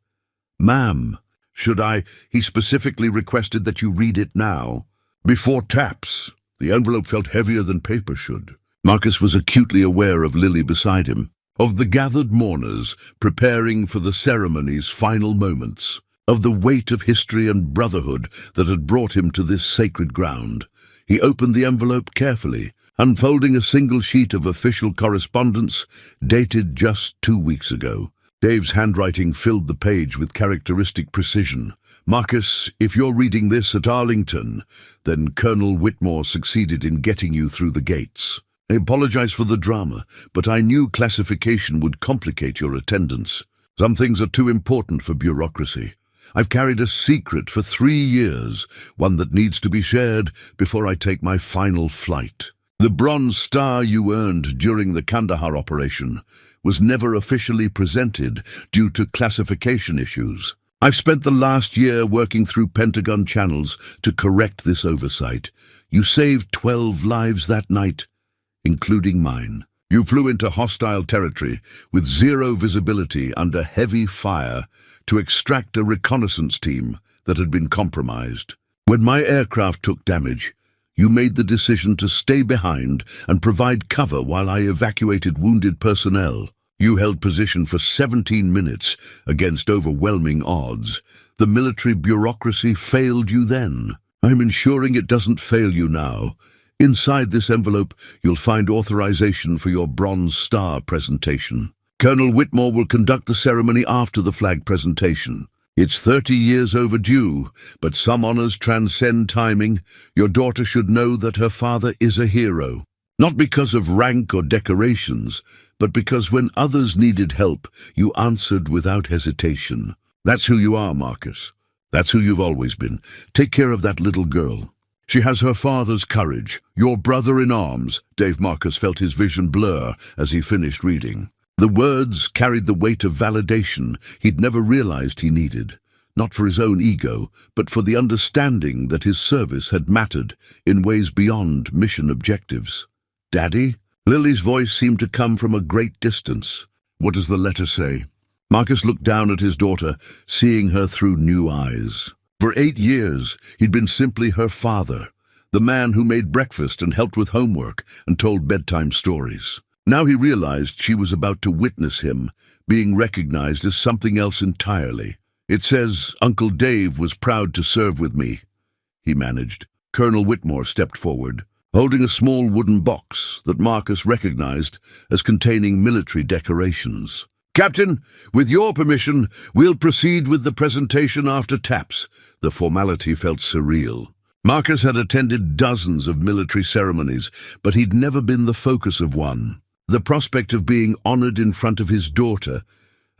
"Ma'am, should I?" He specifically requested that you read it now. Before taps, the envelope felt heavier than paper should. Marcus was acutely aware of Lily beside him, of the gathered mourners preparing for the ceremony's final moments, of the weight of history and brotherhood that had brought him to this sacred ground. He opened the envelope carefully, unfolding a single sheet of official correspondence dated just 2 weeks ago. Dave's handwriting filled the page with characteristic precision. "Marcus, if you're reading this at Arlington, then Colonel Whitmore succeeded in getting you through the gates. I apologize for the drama, but I knew classification would complicate your attendance. Some things are too important for bureaucracy. I've carried a secret for 3 years, one that needs to be shared before I take my final flight. The Bronze Star you earned during the Kandahar operation was never officially presented due to classification issues. I've spent the last year working through Pentagon channels to correct this oversight. You saved 12 lives that night, including mine. You flew into hostile territory with zero visibility under heavy fire to extract a reconnaissance team that had been compromised. When my aircraft took damage, you made the decision to stay behind and provide cover while I evacuated wounded personnel. You held position for 17 minutes against overwhelming odds. The military bureaucracy failed you then. I'm ensuring it doesn't fail you now. Inside this envelope, you'll find authorization for your Bronze Star presentation. Colonel Whitmore will conduct the ceremony after the flag presentation. It's 30 years overdue, but some honors transcend timing. Your daughter should know that her father is a hero. Not because of rank or decorations, but because when others needed help, you answered without hesitation. That's who you are, Marcus. That's who you've always been. Take care of that little girl. She has her father's courage. Your brother in arms." Dave Marcus felt his vision blur as he finished reading. The words carried the weight of validation he'd never realized he needed, not for his own ego, but for the understanding that his service had mattered in ways beyond mission objectives. "Daddy?" Lily's voice seemed to come from a great distance. "What does the letter say?" Marcus looked down at his daughter, seeing her through new eyes. For 8 years, he'd been simply her father, the man who made breakfast and helped with homework and told bedtime stories. Now he realized she was about to witness him, being recognized as something else entirely. "It says, Uncle Dave was proud to serve with me," he managed. Colonel Whitmore stepped forward, holding a small wooden box that Marcus recognized as containing military decorations. "Captain, with your permission, we'll proceed with the presentation after taps." The formality felt surreal. Marcus had attended dozens of military ceremonies, but he'd never been the focus of one. The prospect of being honored in front of his daughter,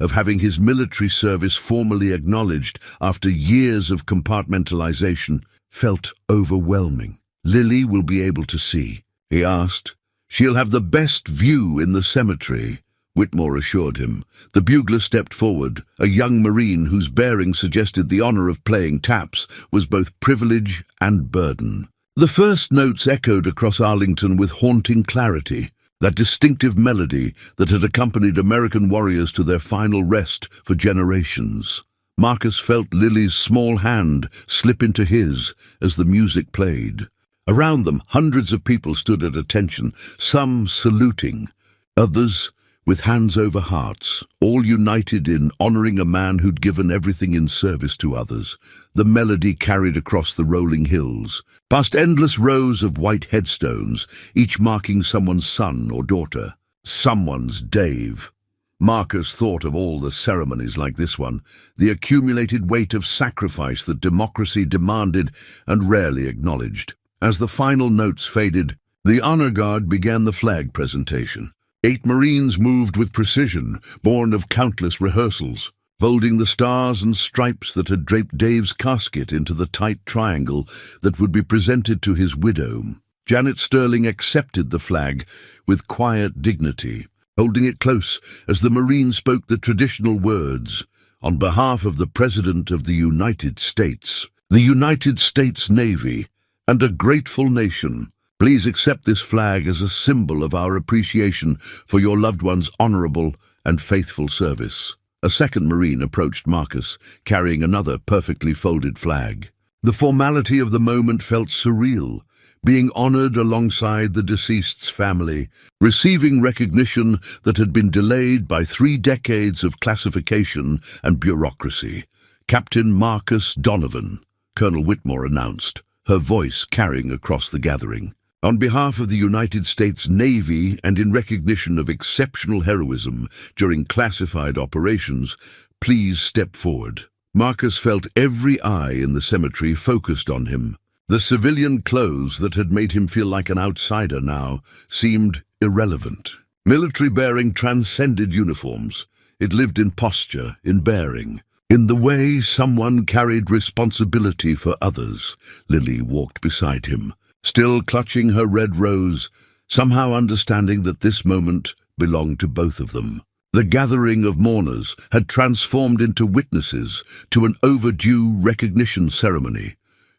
of having his military service formally acknowledged after years of compartmentalization, felt overwhelming. "Lily will be able to see?" he asked. "She'll have the best view in the cemetery." Whitmore assured him. The bugler stepped forward. A young Marine whose bearing suggested the honor of playing taps was both privilege and burden. The first notes echoed across Arlington with haunting clarity, that distinctive melody that had accompanied American warriors to their final rest for generations. Marcus felt Lily's small hand slip into his as the music played. Around them, hundreds of people stood at attention, some saluting, others with hands over hearts, all united in honoring a man who'd given everything in service to others. The melody carried across the rolling hills, past endless rows of white headstones, each marking someone's son or daughter. Someone's Dave. Marcus thought of all the ceremonies like this one, the accumulated weight of sacrifice that democracy demanded and rarely acknowledged. As the final notes faded, the honor guard began the flag presentation. 8 Marines moved with precision, born of countless rehearsals, folding the stars and stripes that had draped Dave's casket into the tight triangle that would be presented to his widow. Janet Sterling accepted the flag with quiet dignity, holding it close as the Marine spoke the traditional words, "On behalf of the President of the United States, the United States Navy, and a grateful nation, please accept this flag as a symbol of our appreciation for your loved one's honorable and faithful service." A second Marine approached Marcus, carrying another perfectly folded flag. The formality of the moment felt surreal, being honored alongside the deceased's family, receiving recognition that had been delayed by 3 decades of classification and bureaucracy. "Captain Marcus Donovan," Colonel Whitmore announced, her voice carrying across the gathering. "On behalf of the United States Navy and in recognition of exceptional heroism during classified operations, please step forward." Marcus felt every eye in the cemetery focused on him. The civilian clothes that had made him feel like an outsider now seemed irrelevant. Military bearing transcended uniforms. It lived in posture, in bearing, in the way someone carried responsibility for others. Lily walked beside him, still clutching her red rose, somehow understanding that this moment belonged to both of them. The gathering of mourners had transformed into witnesses to an overdue recognition ceremony.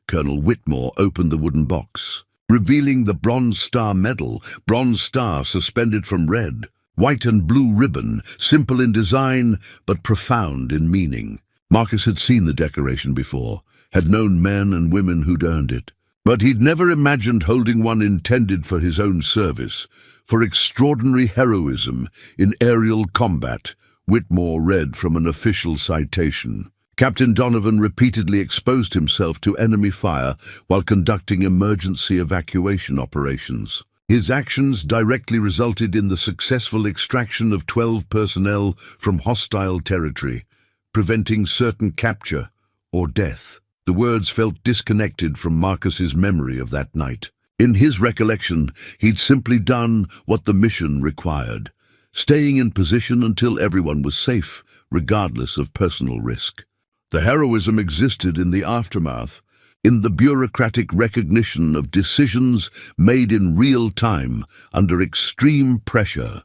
Colonel Whitmore opened the wooden box, revealing the Bronze Star medal, bronze star suspended from red, white and blue ribbon, simple in design but profound in meaning. Marcus had seen the decoration before, had known men and women who'd earned it, but he'd never imagined holding one intended for his own service, for extraordinary heroism in aerial combat. Whitmore read from an official citation. Captain Donovan repeatedly exposed himself to enemy fire while conducting emergency evacuation operations. His actions directly resulted in the successful extraction of 12 personnel from hostile territory, preventing certain capture or death. The words felt disconnected from Marcus's memory of that night. In his recollection, he'd simply done what the mission required, staying in position until everyone was safe, regardless of personal risk. The heroism existed in the aftermath, in the bureaucratic recognition of decisions made in real time under extreme pressure.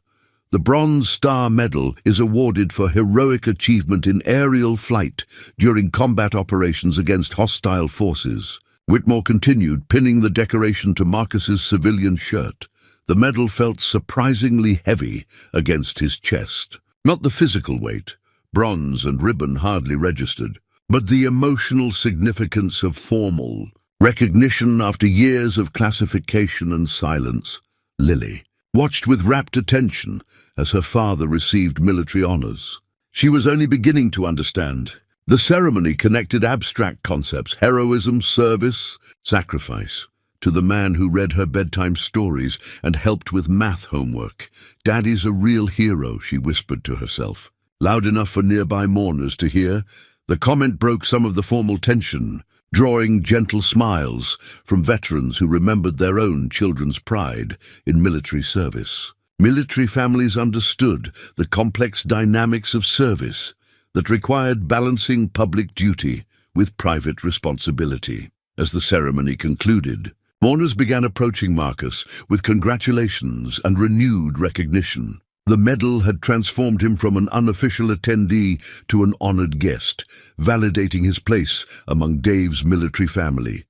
The Bronze Star Medal is awarded for heroic achievement in aerial flight during combat operations against hostile forces. Whitmore continued, pinning the decoration to Marcus's civilian shirt. The medal felt surprisingly heavy against his chest. Not the physical weight, bronze and ribbon hardly registered, but the emotional significance of formal recognition after years of classification and silence. Lily watched with rapt attention as her father received military honors. She was only beginning to understand. The ceremony connected abstract concepts, heroism, service, sacrifice, to the man who read her bedtime stories and helped with math homework. "Daddy's a real hero," she whispered to herself. Loud enough for nearby mourners to hear, the comment broke some of the formal tension, drawing gentle smiles from veterans who remembered their own children's pride in military service. Military families understood the complex dynamics of service that required balancing public duty with private responsibility. As the ceremony concluded, mourners began approaching Marcus with congratulations and renewed recognition. The medal had transformed him from an unofficial attendee to an honored guest, validating his place among Dave's military family.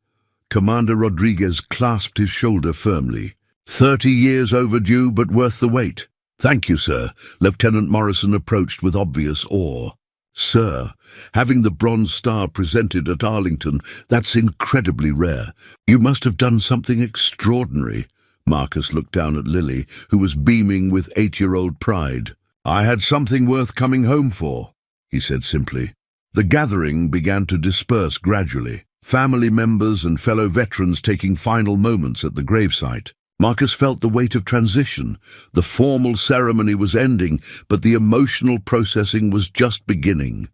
Commander Rodriguez clasped his shoulder firmly. 30 years overdue, but worth the wait. Thank you, sir. Lieutenant Morrison approached with obvious awe. Sir, having the Bronze Star presented at Arlington, that's incredibly rare. You must have done something extraordinary. Marcus looked down at Lily, who was beaming with 8-year-old pride. I had something worth coming home for, he said simply. The gathering began to disperse gradually, family members and fellow veterans taking final moments at the gravesite. Marcus felt the weight of transition. The formal ceremony was ending, but the emotional processing was just beginning.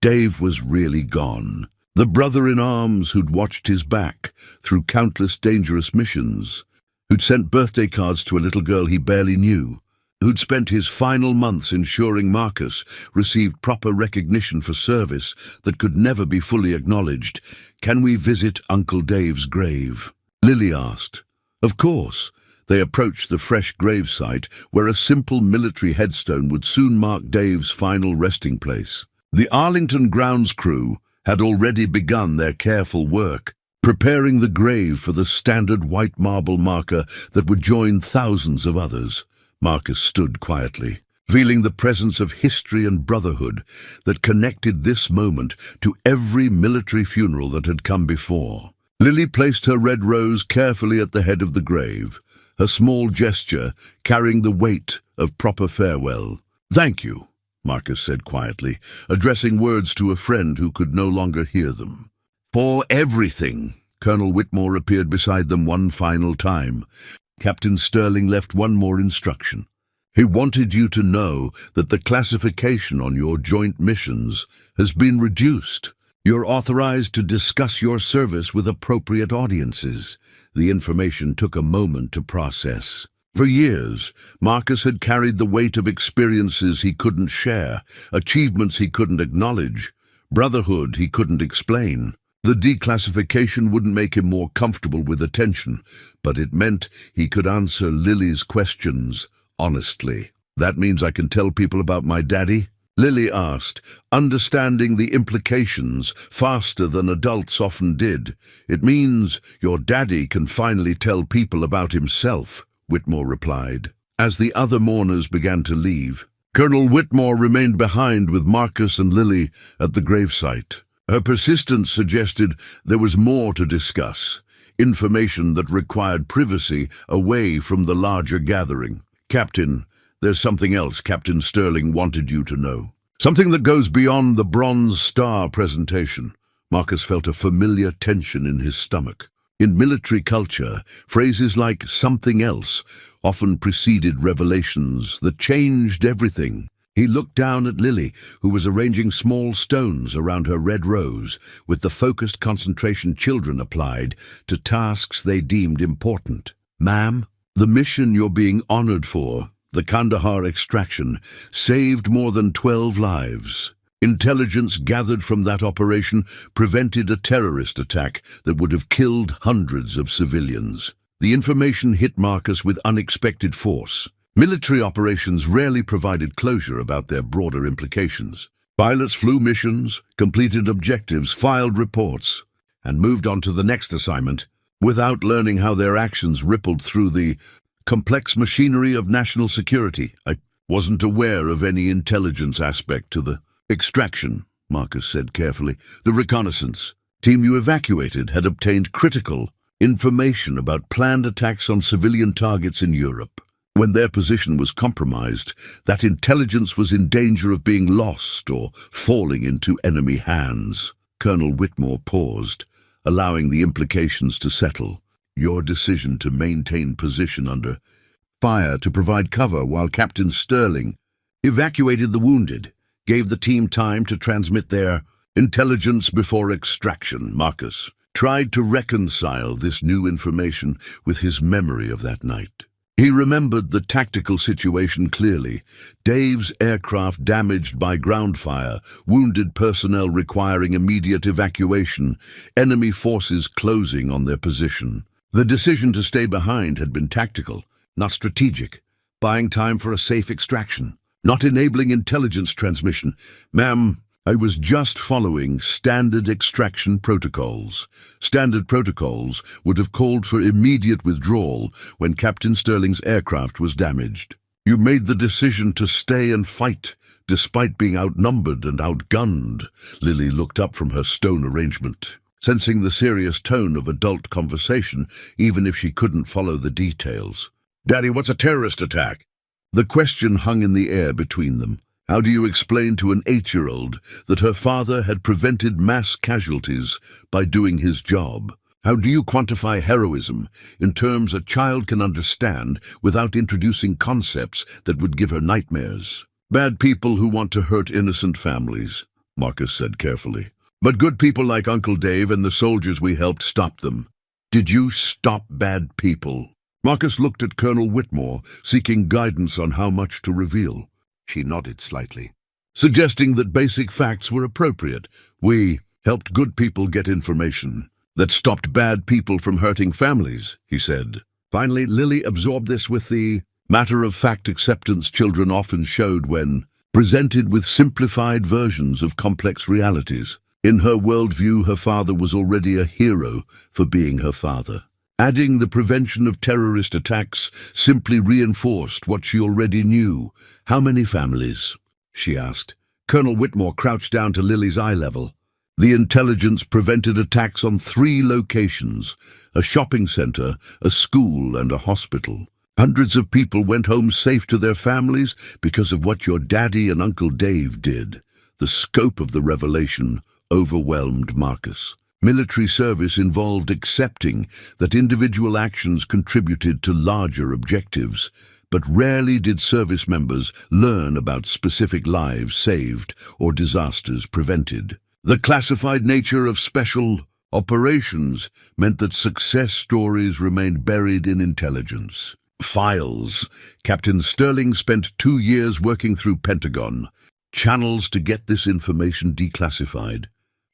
Dave was really gone. The brother-in-arms who'd watched his back through countless dangerous missions, who'd sent birthday cards to a little girl he barely knew, who'd spent his final months ensuring Marcus received proper recognition for service that could never be fully acknowledged. Can we visit Uncle Dave's grave? Lily asked. Of course. They approached the fresh gravesite, where a simple military headstone would soon mark Dave's final resting place. The Arlington grounds crew had already begun their careful work, preparing the grave for the standard white marble marker that would join thousands of others. Marcus stood quietly, feeling the presence of history and brotherhood that connected this moment to every military funeral that had come before. Lily placed her red rose carefully at the head of the grave, her small gesture carrying the weight of proper farewell. Thank you, Marcus said quietly, addressing words to a friend who could no longer hear them. For everything. Colonel Whitmore appeared beside them one final time. Captain Sterling left one more instruction. He wanted you to know that the classification on your joint missions has been reduced. You're authorized to discuss your service with appropriate audiences. The information took a moment to process. For years, Marcus had carried the weight of experiences he couldn't share, achievements he couldn't acknowledge, brotherhood he couldn't explain. The declassification wouldn't make him more comfortable with attention, but it meant he could answer Lily's questions honestly. That means I can tell people about my daddy? Lily asked, understanding the implications faster than adults often did. It means your daddy can finally tell people about himself, Whitmore replied. As the other mourners began to leave, Colonel Whitmore remained behind with Marcus and Lily at the gravesite. Her persistence suggested there was more to discuss, information that required privacy away from the larger gathering. Captain, there's something else Captain Sterling wanted you to know. Something that goes beyond the Bronze Star presentation. Marcus felt a familiar tension in his stomach. In military culture, phrases like something else often preceded revelations that changed everything. He looked down at Lily, who was arranging small stones around her red rose with the focused concentration children applied to tasks they deemed important. Ma'am, the mission you're being honored for, the Kandahar extraction, saved more than 12 lives. Intelligence gathered from that operation prevented a terrorist attack that would have killed hundreds of civilians. The information hit Marcus with unexpected force. Military operations rarely provided closure about their broader implications. Pilots flew missions, completed objectives, filed reports, and moved on to the next assignment without learning how their actions rippled through the complex machinery of national security. I wasn't aware of any intelligence aspect to the extraction, Marcus said carefully. The reconnaissance team you evacuated had obtained critical information about planned attacks on civilian targets in Europe. When their position was compromised, that intelligence was in danger of being lost or falling into enemy hands. Colonel Whitmore paused, allowing the implications to settle. Your decision to maintain position under fire to provide cover while Captain Sterling evacuated the wounded gave the team time to transmit their intelligence before extraction. Marcus tried to reconcile this new information with his memory of that night. He remembered the tactical situation clearly. Dave's aircraft damaged by ground fire, wounded personnel requiring immediate evacuation, enemy forces closing on their position. The decision to stay behind had been tactical, not strategic, buying time for a safe extraction, not enabling intelligence transmission. Ma'am, I was just following standard extraction protocols. Standard protocols would have called for immediate withdrawal when Captain Sterling's aircraft was damaged. You made the decision to stay and fight, despite being outnumbered and outgunned. Lily looked up from her stone arrangement, sensing the serious tone of adult conversation, even if she couldn't follow the details. Daddy, what's a terrorist attack? The question hung in the air between them. How do you explain to an 8-year-old that her father had prevented mass casualties by doing his job? How do you quantify heroism in terms a child can understand without introducing concepts that would give her nightmares? Bad people who want to hurt innocent families, Marcus said carefully. But good people like Uncle Dave and the soldiers we helped stop them. Did you stop bad people? Marcus looked at Colonel Whitmore, seeking guidance on how much to reveal. She nodded slightly, suggesting that basic facts were appropriate. We helped good people get information that stopped bad people from hurting families, he said. Finally, Lily absorbed this with the matter-of-fact acceptance children often showed when presented with simplified versions of complex realities. In her worldview, her father was already a hero for being her father. Adding the prevention of terrorist attacks simply reinforced what she already knew. How many families? She asked. Colonel Whitmore crouched down to Lily's eye level. The intelligence prevented attacks on 3 locations: a shopping center, a school, and a hospital. Hundreds of people went home safe to their families because of what your daddy and Uncle Dave did. The scope of the revelation overwhelmed Marcus. Military service involved accepting that individual actions contributed to larger objectives, but rarely did service members learn about specific lives saved or disasters prevented. The classified nature of special operations meant that success stories remained buried in intelligence. Files. Captain Sterling spent 2 years working through Pentagon channels to get this information declassified.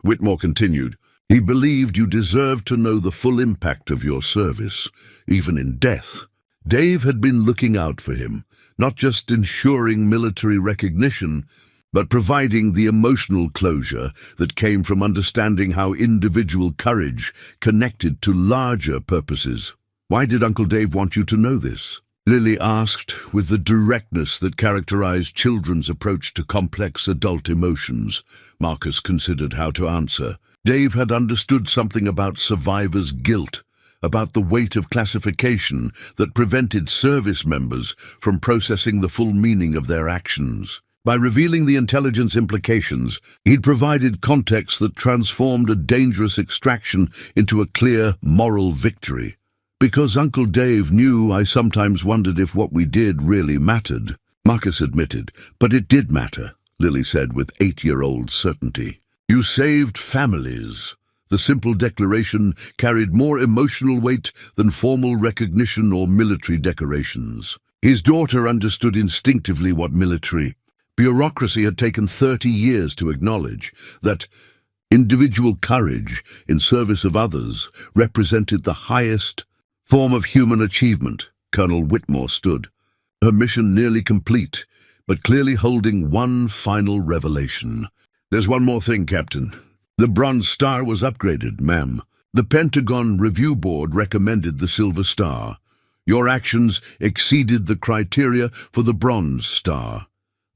Whitmore continued. He believed you deserved to know the full impact of your service, even in death. Dave had been looking out for him, not just ensuring military recognition, but providing the emotional closure that came from understanding how individual courage connected to larger purposes. Why did Uncle Dave want you to know this? Lily asked, with the directness that characterized children's approach to complex adult emotions. Marcus considered how to answer. Dave had understood something about survivors' guilt, about the weight of classification that prevented service members from processing the full meaning of their actions. By revealing the intelligence implications, he'd provided context that transformed a dangerous extraction into a clear moral victory. Because Uncle Dave knew, I sometimes wondered if what we did really mattered, Marcus admitted. But it did matter, Lily said with 8-year-old certainty. You saved families. The simple declaration carried more emotional weight than formal recognition or military decorations. His daughter understood instinctively what military bureaucracy had taken 30 years to acknowledge, that individual courage in service of others represented the highest form of human achievement. Colonel Whitmore stood, her mission nearly complete, but clearly holding one final revelation. There's one more thing, Captain. The Bronze Star was upgraded, ma'am. The Pentagon Review Board recommended the Silver Star. Your actions exceeded the criteria for the Bronze Star.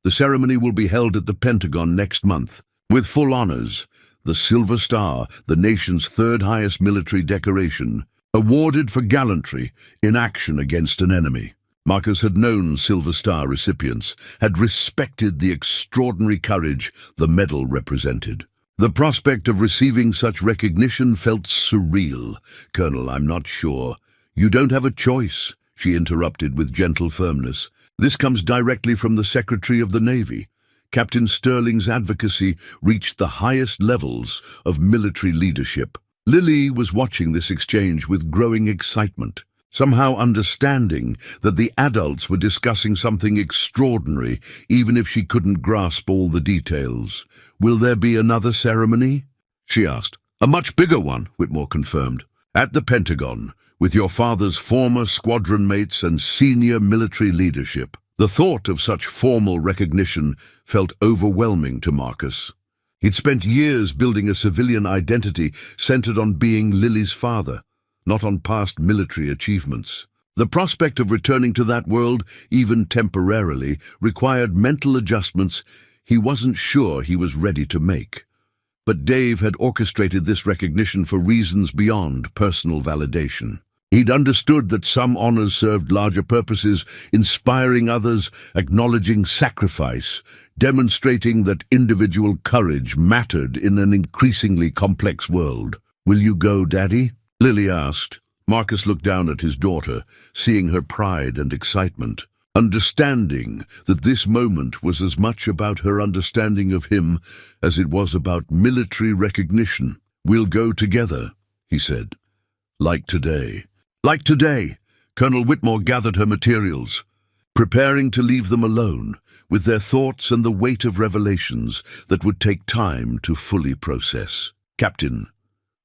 The ceremony will be held at the Pentagon next month, with full honors. The Silver Star, the nation's 3rd highest military decoration, awarded for gallantry in action against an enemy. Marcus had known Silver Star recipients, had respected the extraordinary courage the medal represented. The prospect of receiving such recognition felt surreal. Colonel, I'm not sure. You don't have a choice, she interrupted with gentle firmness. This comes directly from the Secretary of the Navy. Captain Sterling's advocacy reached the highest levels of military leadership. Lily was watching this exchange with growing excitement, somehow understanding that the adults were discussing something extraordinary, even if she couldn't grasp all the details. Will there be another ceremony? She asked. A much bigger one, Whitmore confirmed. At the Pentagon, with your father's former squadron mates and senior military leadership. The thought of such formal recognition felt overwhelming to Marcus. He'd spent years building a civilian identity centered on being Lily's father, not on past military achievements. The prospect of returning to that world, even temporarily, required mental adjustments he wasn't sure he was ready to make. But Dave had orchestrated this recognition for reasons beyond personal validation. He'd understood that some honors served larger purposes, inspiring others, acknowledging sacrifice, demonstrating that individual courage mattered in an increasingly complex world. "Will you go, Daddy?" Lily asked. Marcus looked down at his daughter, seeing her pride and excitement, understanding that this moment was as much about her understanding of him as it was about military recognition. "We'll go together," he said. "Like today." Like today, Colonel Whitmore gathered her materials, preparing to leave them alone, with their thoughts and the weight of revelations that would take time to fully process. "Captain,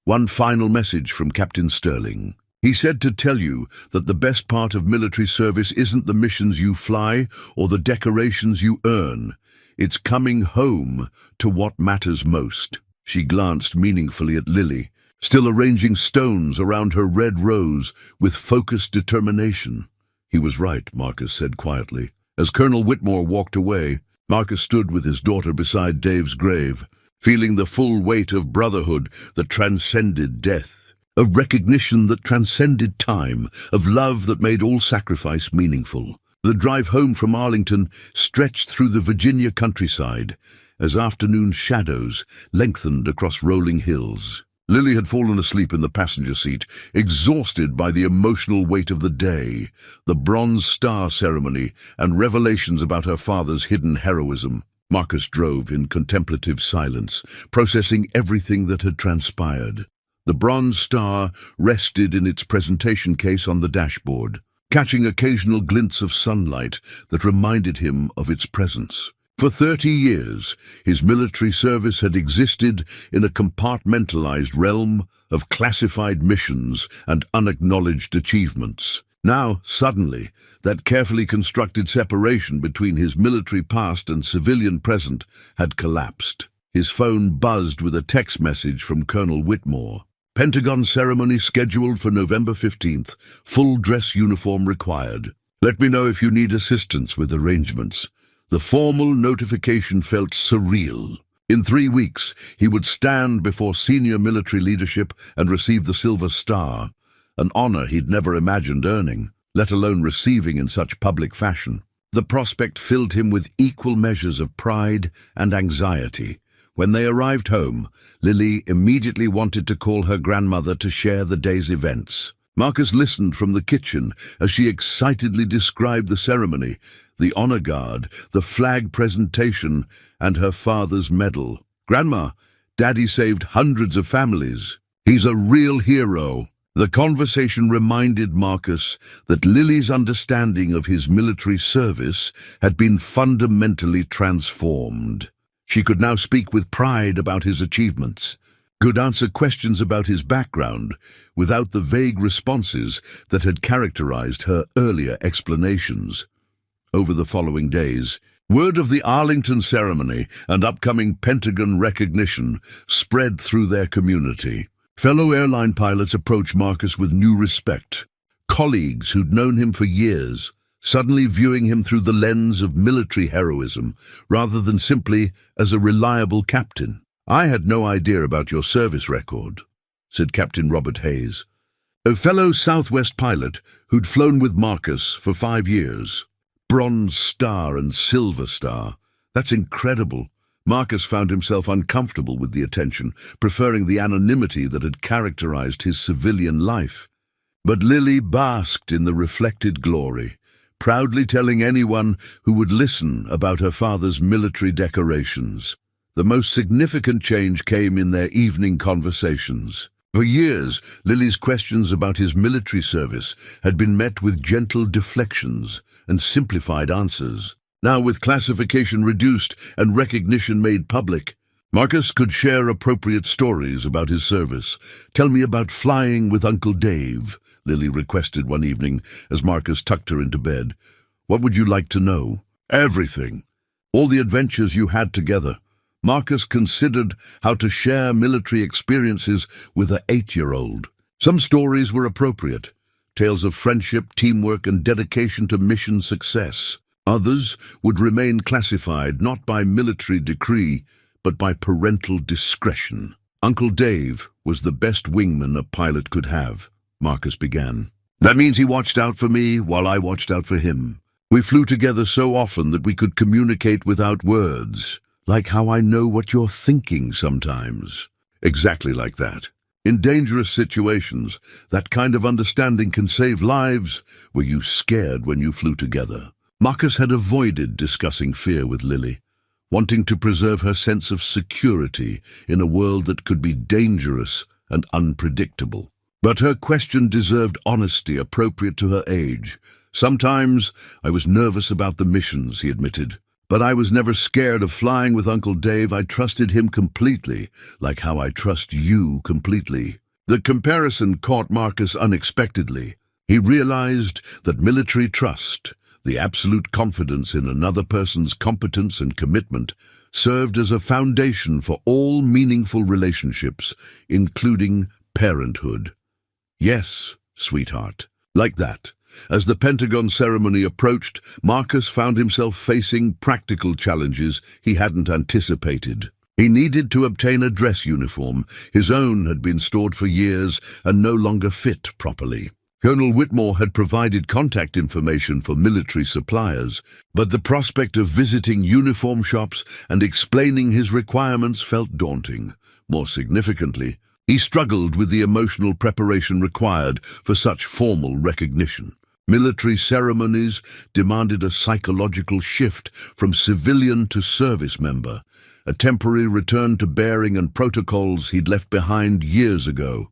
one final message from Captain Sterling. He said to tell you that the best part of military service isn't the missions you fly or the decorations you earn. It's coming home to what matters most." She glanced meaningfully at Lily, still arranging stones around her red rose with focused determination. "He was right," Marcus said quietly. As Colonel Whitmore walked away, Marcus stood with his daughter beside Dave's grave, feeling the full weight of brotherhood that transcended death, of recognition that transcended time, of love that made all sacrifice meaningful. The drive home from Arlington stretched through the Virginia countryside as afternoon shadows lengthened across rolling hills. Lily had fallen asleep in the passenger seat, exhausted by the emotional weight of the day, the Bronze Star ceremony, and revelations about her father's hidden heroism. Marcus drove in contemplative silence, processing everything that had transpired. The Bronze Star rested in its presentation case on the dashboard, catching occasional glints of sunlight that reminded him of its presence. For 30 years, his military service had existed in a compartmentalized realm of classified missions and unacknowledged achievements. Now, suddenly, that carefully constructed separation between his military past and civilian present had collapsed. His phone buzzed with a text message from Colonel Whitmore. "Pentagon ceremony scheduled for November 15th. Full dress uniform required. Let me know if you need assistance with arrangements." The formal notification felt surreal. In 3 weeks, he would stand before senior military leadership and receive the Silver Star, an honor he'd never imagined earning, let alone receiving in such public fashion. The prospect filled him with equal measures of pride and anxiety. When they arrived home, Lily immediately wanted to call her grandmother to share the day's events. Marcus listened from the kitchen as she excitedly described the ceremony, the honor guard, the flag presentation, and her father's medal. "Grandma, Daddy saved hundreds of families. He's a real hero." The conversation reminded Marcus that Lily's understanding of his military service had been fundamentally transformed. She could now speak with pride about his achievements, could answer questions about his background without the vague responses that had characterized her earlier explanations. Over the following days, word of the Arlington ceremony and upcoming Pentagon recognition spread through their community. Fellow airline pilots approached Marcus with new respect. Colleagues who'd known him for years, suddenly viewing him through the lens of military heroism rather than simply as a reliable captain. "I had no idea about your service record," said Captain Robert Hayes, a fellow Southwest pilot who'd flown with Marcus for 5 years. Bronze Star and Silver Star. That's incredible. Marcus found himself uncomfortable with the attention, preferring the anonymity that had characterized his civilian life. But Lily basked in the reflected glory, proudly telling anyone who would listen about her father's military decorations. The most significant change came in their evening conversations. For years, Lily's questions about his military service had been met with gentle deflections and simplified answers. Now, with classification reduced and recognition made public, Marcus could share appropriate stories about his service. "Tell me about flying with Uncle Dave," Lily requested one evening as Marcus tucked her into bed. "What would you like to know?" "Everything. All the adventures you had together." Marcus considered how to share military experiences with an 8-year-old. Some stories were appropriate, tales of friendship, teamwork, and dedication to mission success. Others would remain classified not by military decree, but by parental discretion. "Uncle Dave was the best wingman a pilot could have," Marcus began. "That means he watched out for me while I watched out for him. We flew together so often that we could communicate without words, like how I know what you're thinking sometimes." Exactly like that. In dangerous situations, that kind of understanding can save lives. Were you scared when you flew together? Marcus had avoided discussing fear with Lily, wanting to preserve her sense of security in a world that could be dangerous and unpredictable. But her question deserved honesty appropriate to her age. "Sometimes I was nervous about the missions," he admitted. "But I was never scared of flying with Uncle Dave. I trusted him completely, like how I trust you completely." The comparison caught Marcus unexpectedly. He realized that military trust, the absolute confidence in another person's competence and commitment, served as a foundation for all meaningful relationships, including parenthood. "Yes, sweetheart." Like that. As the Pentagon ceremony approached, Marcus found himself facing practical challenges he hadn't anticipated. He needed to obtain a dress uniform. His own had been stored for years and no longer fit properly. Colonel Whitmore had provided contact information for military suppliers, but the prospect of visiting uniform shops and explaining his requirements felt daunting. More significantly, he struggled with the emotional preparation required for such formal recognition. Military ceremonies demanded a psychological shift from civilian to service member, a temporary return to bearing and protocols he'd left behind years ago.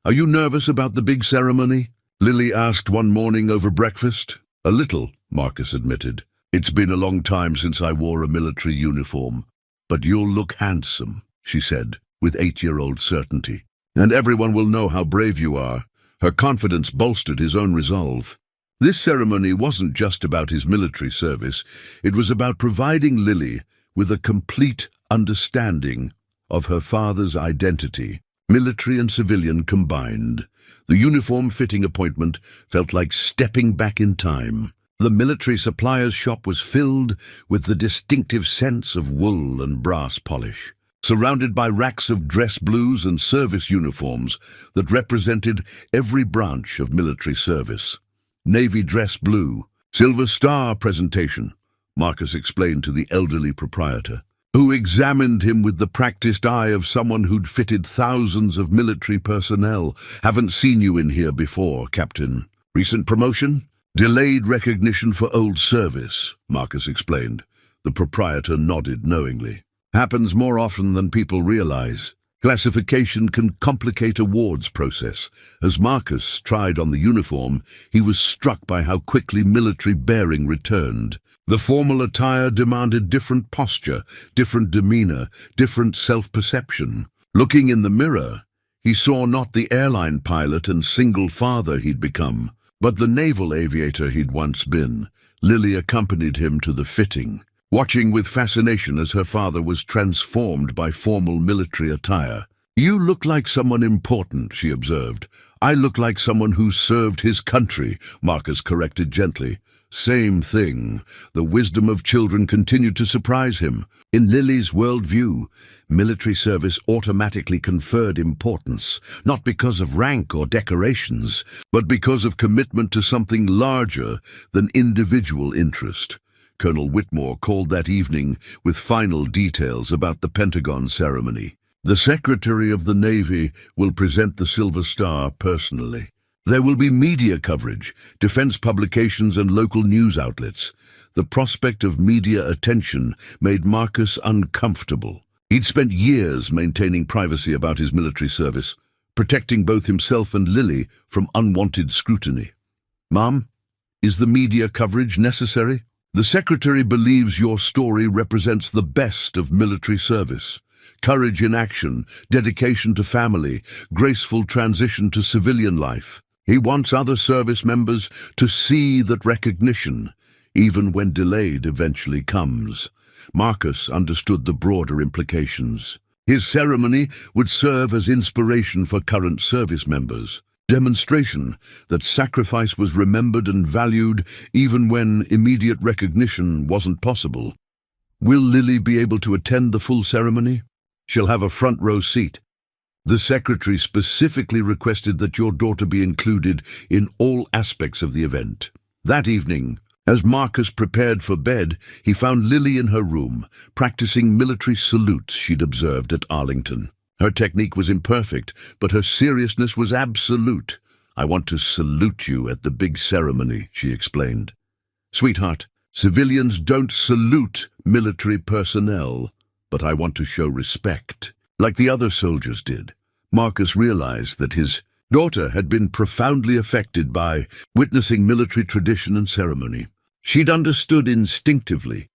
"Are you nervous about the big ceremony?" Lily asked one morning over breakfast. "A little," Marcus admitted. "It's been a long time since I wore a military uniform. But you'll look handsome," she said, with 8-year-old certainty. "And everyone will know how brave you are." Her confidence bolstered his own resolve. This ceremony wasn't just about his military service. It was about providing Lily with a complete understanding of her father's identity, military and civilian combined. The uniform-fitting appointment felt like stepping back in time. The military supplier's shop was filled with the distinctive scents of wool and brass polish, surrounded by racks of dress blues and service uniforms that represented every branch of military service. "Navy dress blue, Silver Star presentation," Marcus explained to the elderly proprietor, who examined him with the practiced eye of someone who'd fitted thousands of military personnel. "Haven't seen you in here before, Captain." "Recent promotion?" "Delayed recognition for old service," Marcus explained. The proprietor nodded knowingly. "Happens more often than people realize. Classification can complicate awards process." As Marcus tried on the uniform, he was struck by how quickly military bearing returned. The formal attire demanded different posture, different demeanor, different self-perception. Looking in the mirror, he saw not the airline pilot and single father he'd become, but the naval aviator he'd once been. Lily accompanied him to the fitting, watching with fascination as her father was transformed by formal military attire. "You look like someone important," she observed. "I look like someone who served his country," Marcus corrected gently. Same thing. The wisdom of children continued to surprise him. In Lily's worldview, military service automatically conferred importance, not because of rank or decorations, but because of commitment to something larger than individual interest. Colonel Whitmore called that evening with final details about the Pentagon ceremony. "The Secretary of the Navy will present the Silver Star personally. There will be media coverage, defense publications and local news outlets." The prospect of media attention made Marcus uncomfortable. He'd spent years maintaining privacy about his military service, protecting both himself and Lily from unwanted scrutiny. "Mom, is the media coverage necessary?" "The Secretary believes your story represents the best of military service. Courage in action, dedication to family, graceful transition to civilian life. He wants other service members to see that recognition, even when delayed, eventually comes. Marcus understood the broader implications. His ceremony would serve as inspiration for current service members, demonstration that sacrifice was remembered and valued even when immediate recognition wasn't possible. Will Lily be able to attend the full ceremony? She'll have a front row seat. The secretary specifically requested that your daughter be included in all aspects of the event. That evening, as Marcus prepared for bed, he found Lily in her room, practicing military salutes she'd observed at Arlington. Her technique was imperfect, but her seriousness was absolute. "I want to salute you at the big ceremony," she explained. "Sweetheart, civilians don't salute military personnel, but I want to show respect, like the other soldiers did." Marcus realized that his daughter had been profoundly affected by witnessing military tradition and ceremony. She'd understood instinctively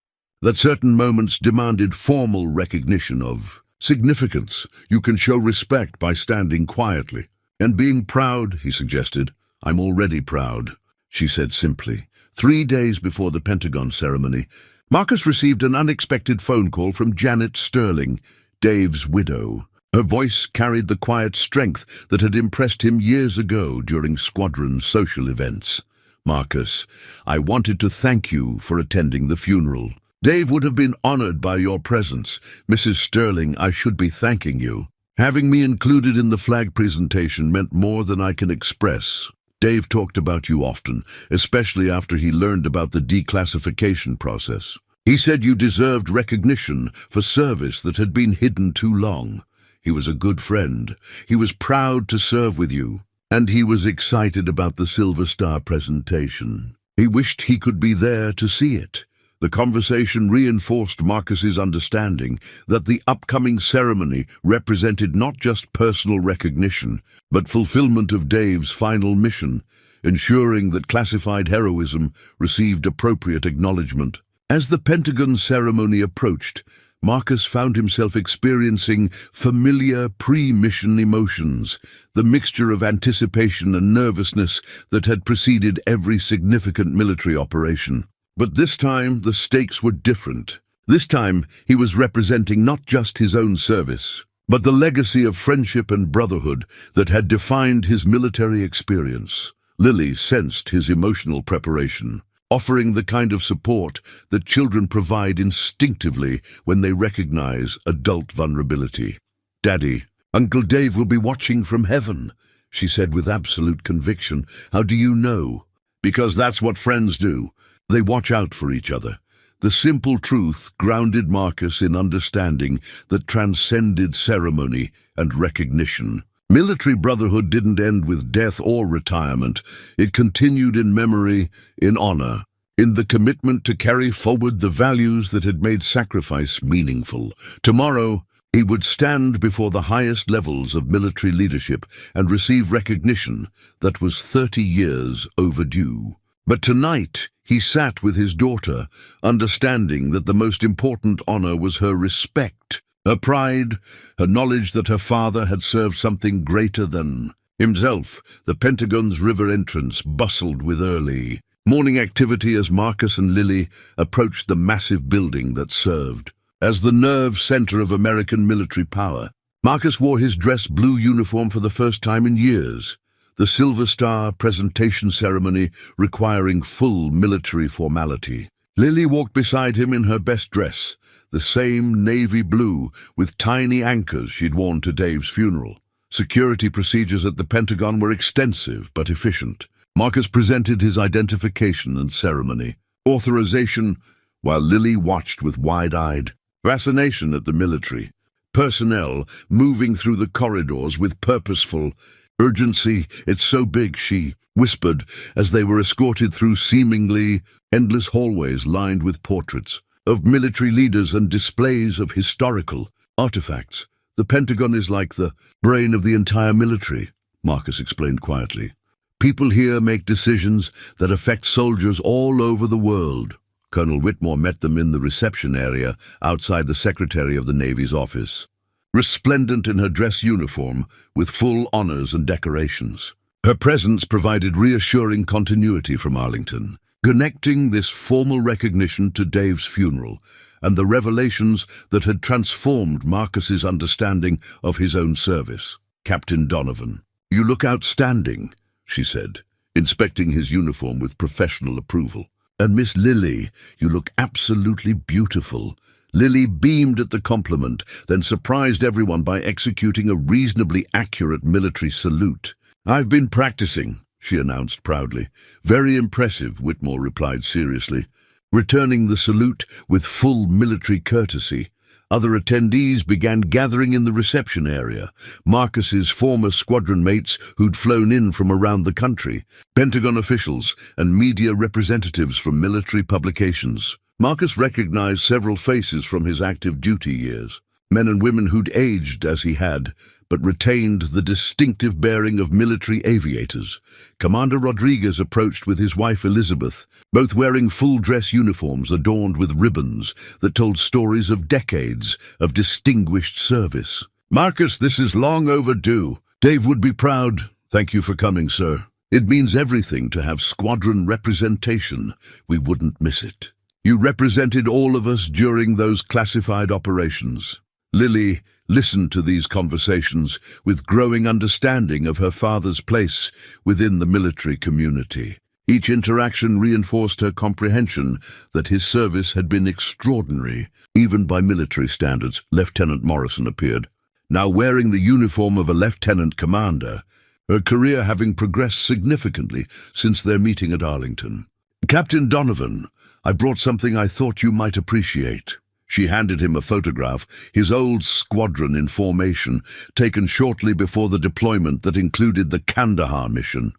that certain moments demanded formal recognition of significance. You can show respect by standing quietly. "And being proud," he suggested. "I'm already proud," she said simply. 3 days before the Pentagon ceremony, Marcus received an unexpected phone call from Janet Sterling, Dave's widow. Her voice carried the quiet strength that had impressed him years ago during squadron social events. "Marcus, I wanted to thank you for attending the funeral. Dave would have been honored by your presence. Mrs. Sterling, I should be thanking you. Having me included in the flag presentation meant more than I can express. Dave talked about you often, especially after he learned about the declassification process. He said you deserved recognition for service that had been hidden too long. He was a good friend. He was proud to serve with you, and he was excited about the Silver Star presentation. He wished he could be there to see it." The conversation reinforced Marcus's understanding that the upcoming ceremony represented not just personal recognition, but fulfillment of Dave's final mission, ensuring that classified heroism received appropriate acknowledgement. As the Pentagon ceremony approached, Marcus found himself experiencing familiar pre-mission emotions, the mixture of anticipation and nervousness that had preceded every significant military operation. But this time, the stakes were different. This time, he was representing not just his own service, but the legacy of friendship and brotherhood that had defined his military experience. Lily sensed his emotional preparation, offering the kind of support that children provide instinctively when they recognize adult vulnerability. "Daddy, Uncle Dave will be watching from heaven," she said with absolute conviction. "How do you know?" "Because that's what friends do. They watch out for each other." The simple truth grounded Marcus in understanding that transcended ceremony and recognition. Military brotherhood didn't end with death or retirement. It continued in memory, in honor, in the commitment to carry forward the values that had made sacrifice meaningful. Tomorrow, he would stand before the highest levels of military leadership and receive recognition that was 30 years overdue. But tonight, he sat with his daughter, understanding that the most important honor was her respect, her pride, her knowledge that her father had served something greater than himself. The Pentagon's river entrance bustled with early morning activity as Marcus and Lily approached the massive building that served as the nerve center of American military power. Marcus wore his dress blue uniform for the first time in years, the Silver Star presentation ceremony requiring full military formality. Lily walked beside him in her best dress, the same navy blue with tiny anchors she'd worn to Dave's funeral. Security procedures at the Pentagon were extensive but efficient. Marcus presented his identification and ceremony, authorization, while Lily watched with wide-eyed fascination at the military personnel moving through the corridors with purposeful urgency. "It's so big," she whispered as they were escorted through seemingly endless hallways lined with portraits of military leaders and displays of historical artifacts. "The Pentagon is like the brain of the entire military," Marcus explained quietly. "People here make decisions that affect soldiers all over the world." Colonel Whitmore met them in the reception area outside the Secretary of the Navy's office, resplendent in her dress uniform with full honors and decorations. Her presence provided reassuring continuity from Arlington, connecting this formal recognition to Dave's funeral and the revelations that had transformed Marcus's understanding of his own service. "Captain Donovan, you look outstanding," she said, inspecting his uniform with professional approval. "And Miss Lily, you look absolutely beautiful." Lily beamed at the compliment, then surprised everyone by executing a reasonably accurate military salute. "I've been practicing," she announced proudly. "Very impressive," Whitmore replied seriously, returning the salute with full military courtesy. Other attendees began gathering in the reception area, Marcus's former squadron mates who'd flown in from around the country, Pentagon officials, and media representatives from military publications. Marcus recognized several faces from his active duty years, men and women who'd aged as he had, but retained the distinctive bearing of military aviators. Commander Rodriguez approached with his wife Elizabeth, both wearing full-dress uniforms adorned with ribbons that told stories of decades of distinguished service. "Marcus, this is long overdue. Dave would be proud. Thank you for coming, sir. It means everything to have squadron representation. We wouldn't miss it. You represented all of us during those classified operations." Lily listened to these conversations with growing understanding of her father's place within the military community. Each interaction reinforced her comprehension that his service had been extraordinary, even by military standards. Lieutenant Morrison appeared, now wearing the uniform of a lieutenant commander, her career having progressed significantly since their meeting at Arlington. "Captain Donovan, I brought something I thought you might appreciate." She handed him a photograph, his old squadron in formation, taken shortly before the deployment that included the Kandahar mission.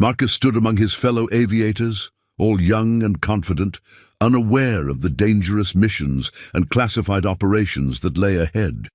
Marcus stood among his fellow aviators, all young and confident, unaware of the dangerous missions and classified operations that lay ahead.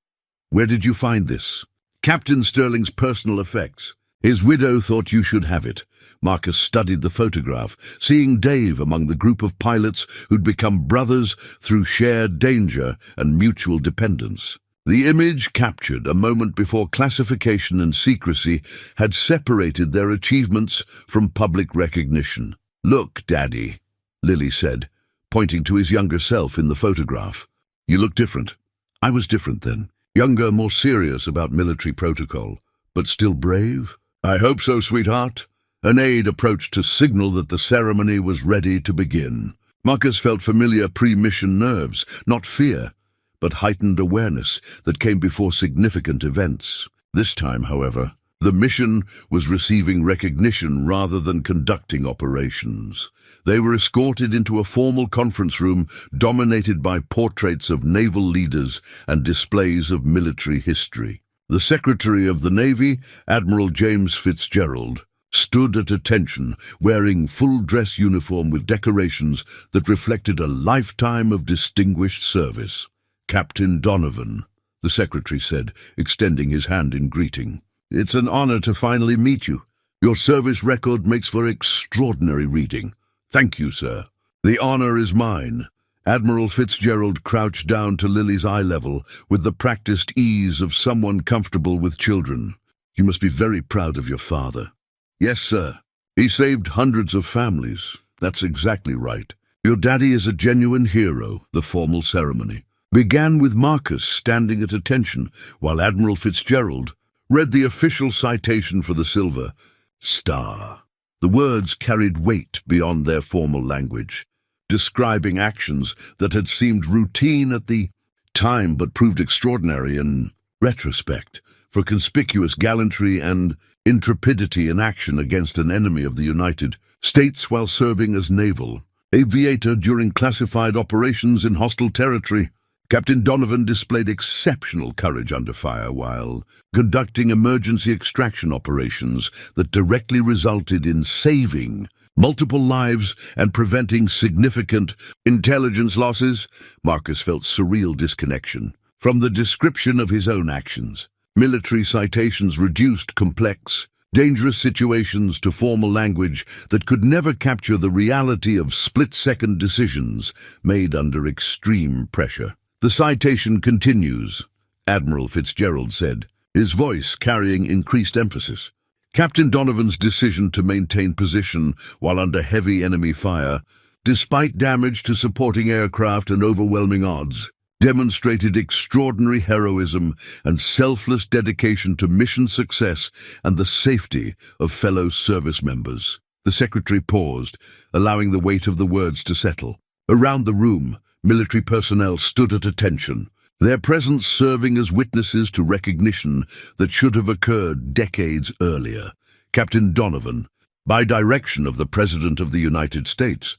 "Where did you find this?" "Captain Sterling's personal effects. His widow thought you should have it." Marcus studied the photograph, seeing Dave among the group of pilots who'd become brothers through shared danger and mutual dependence. The image captured a moment before classification and secrecy had separated their achievements from public recognition. "Look, Daddy," Lily said, pointing to his younger self in the photograph. "You look different." "I was different then. Younger, more serious about military protocol, but still brave." "I hope so, sweetheart." An aide approached to signal that the ceremony was ready to begin. Marcus felt familiar pre-mission nerves, not fear, but heightened awareness that came before significant events. This time, however, the mission was receiving recognition rather than conducting operations. They were escorted into a formal conference room dominated by portraits of naval leaders and displays of military history. The Secretary of the Navy, Admiral James Fitzgerald, stood at attention, wearing full-dress uniform with decorations that reflected a lifetime of distinguished service. "Captain Donovan," the secretary said, extending his hand in greeting. "It's an honor to finally meet you. Your service record makes for extraordinary reading." "Thank you, sir." "The honor is mine." Admiral Fitzgerald crouched down to Lily's eye level with the practiced ease of someone comfortable with children. "You must be very proud of your father." "Yes, sir. He saved hundreds of families." "That's exactly right. Your daddy is a genuine hero." The formal ceremony began with Marcus standing at attention while Admiral Fitzgerald read the official citation for the Silver Star. The words carried weight beyond their formal language, describing actions that had seemed routine at the time but proved extraordinary in retrospect for conspicuous gallantry and intrepidity in action against an enemy of the United States while serving as naval aviator during classified operations in hostile territory. Captain Donovan displayed exceptional courage under fire while conducting emergency extraction operations that directly resulted in saving multiple lives and preventing significant intelligence losses. Marcus felt surreal disconnection from the description of his own actions. Military citations reduced complex, dangerous situations to formal language that could never capture the reality of split-second decisions made under extreme pressure. "The citation continues," Admiral Fitzgerald said, his voice carrying increased emphasis. Captain Donovan's decision to maintain position while under heavy enemy fire, despite damage to supporting aircraft and overwhelming odds, demonstrated extraordinary heroism and selfless dedication to mission success and the safety of fellow service members. The secretary paused, allowing the weight of the words to settle. Around the room, military personnel stood at attention, their presence serving as witnesses to recognition that should have occurred decades earlier. Captain Donovan, by direction of the President of the United States,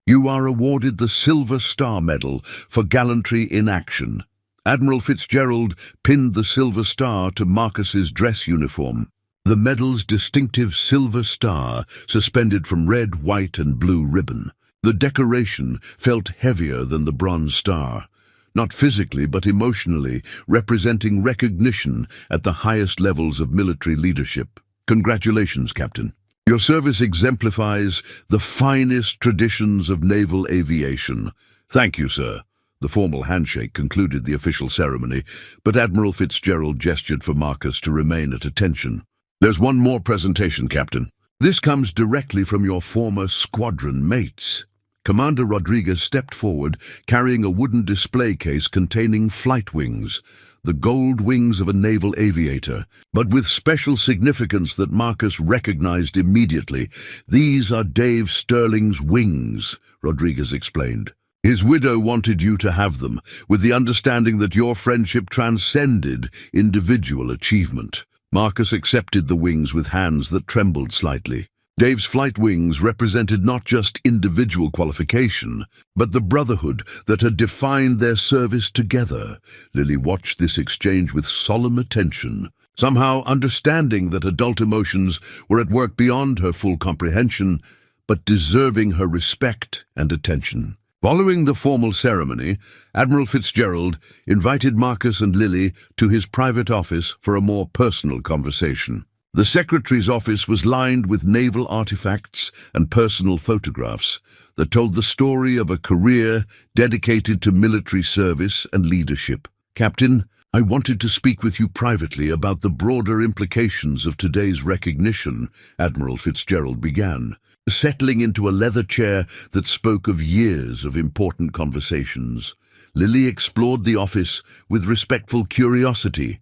you are awarded the Silver Star Medal for gallantry in action. Admiral Fitzgerald pinned the Silver Star to Marcus's dress uniform. The medal's distinctive silver star suspended from red, white, and blue ribbon. The decoration felt heavier than the Bronze Star, not physically but emotionally, representing recognition at the highest levels of military leadership. Congratulations, Captain. Your service exemplifies the finest traditions of naval aviation. Thank you, sir. The formal handshake concluded the official ceremony, but Admiral Fitzgerald gestured for Marcus to remain at attention. There's one more presentation, Captain. This comes directly from your former squadron mates. Commander Rodriguez stepped forward, carrying a wooden display case containing flight wings, the gold wings of a naval aviator, but with special significance that Marcus recognized immediately. These are Dave Sterling's wings, Rodriguez explained. His widow wanted you to have them, with the understanding that your friendship transcended individual achievement. Marcus accepted the wings with hands that trembled slightly. Dave's flight wings represented not just individual qualification, but the brotherhood that had defined their service together. Lily watched this exchange with solemn attention, somehow understanding that adult emotions were at work beyond her full comprehension, but deserving her respect and attention. Following the formal ceremony, Admiral Fitzgerald invited Marcus and Lily to his private office for a more personal conversation. The secretary's office was lined with naval artifacts and personal photographs that told the story of a career dedicated to military service and leadership. Captain, I wanted to speak with you privately about the broader implications of today's recognition, Admiral Fitzgerald began, settling into a leather chair that spoke of years of important conversations. Lily explored the office with respectful curiosity,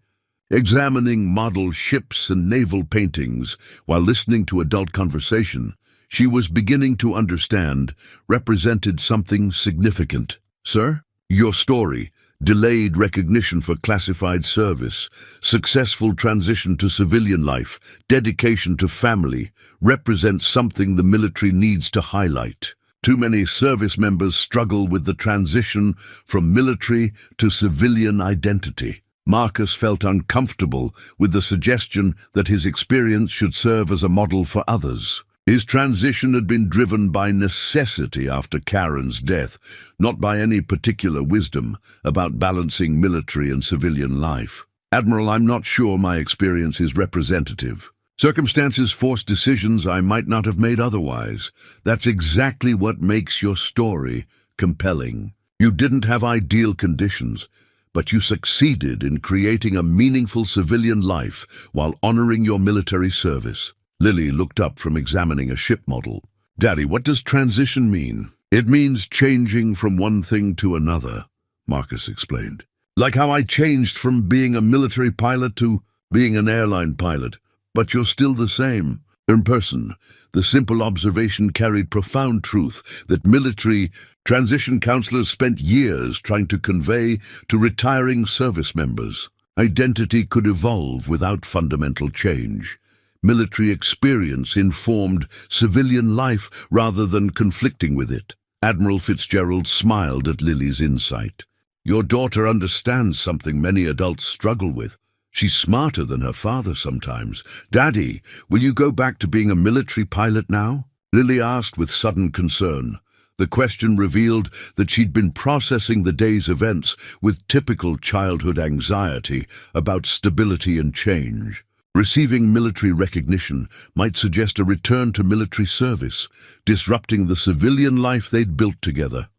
examining model ships and naval paintings while listening to adult conversation. She was beginning to understand represented something significant. Sir, your story, delayed recognition for classified service, successful transition to civilian life, dedication to family, represents something the military needs to highlight. Too many service members struggle with the transition from military to civilian identity. Marcus felt uncomfortable with the suggestion that his experience should serve as a model for others. His transition had been driven by necessity after Karen's death, not by any particular wisdom about balancing military and civilian life. Admiral, I'm not sure my experience is representative. Circumstances forced decisions I might not have made otherwise. That's exactly what makes your story compelling. You didn't have ideal conditions, but you succeeded in creating a meaningful civilian life while honoring your military service. Lily looked up from examining a ship model. Daddy, what does transition mean? It means changing from one thing to another, Marcus explained. Like how I changed from being a military pilot to being an airline pilot, but you're still the same. In person, the simple observation carried profound truth that military transition counselors spent years trying to convey to retiring service members. Identity could evolve without fundamental change. Military experience informed civilian life rather than conflicting with it. Admiral Fitzgerald smiled at Lily's insight. Your daughter understands something many adults struggle with. She's smarter than her father sometimes. Daddy, will you go back to being a military pilot now? Lily asked with sudden concern. The question revealed that she'd been processing the day's events with typical childhood anxiety about stability and change. Receiving military recognition might suggest a return to military service, disrupting the civilian life they'd built together.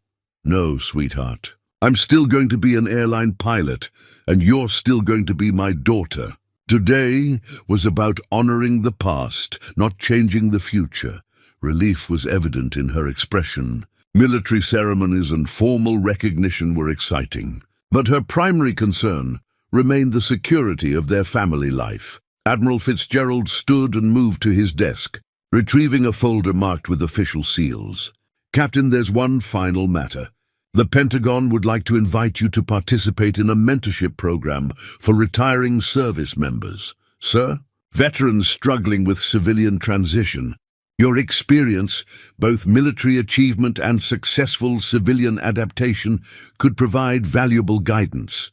No, sweetheart. I'm still going to be an airline pilot, and you're still going to be my daughter. Today was about honoring the past, not changing the future. Relief was evident in her expression. Military ceremonies and formal recognition were exciting. But her primary concern remained the security of their family life. Admiral Fitzgerald stood and moved to his desk, retrieving a folder marked with official seals. "Captain, there's one final matter. The Pentagon would like to invite you to participate in a mentorship program for retiring service members. Sir, veterans struggling with civilian transition. Your experience, both military achievement and successful civilian adaptation, could provide valuable guidance."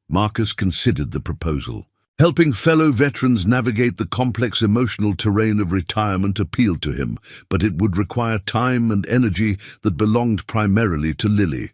Marcus considered the proposal. Helping fellow veterans navigate the complex emotional terrain of retirement appealed to him, but it would require time and energy that belonged primarily to Lily.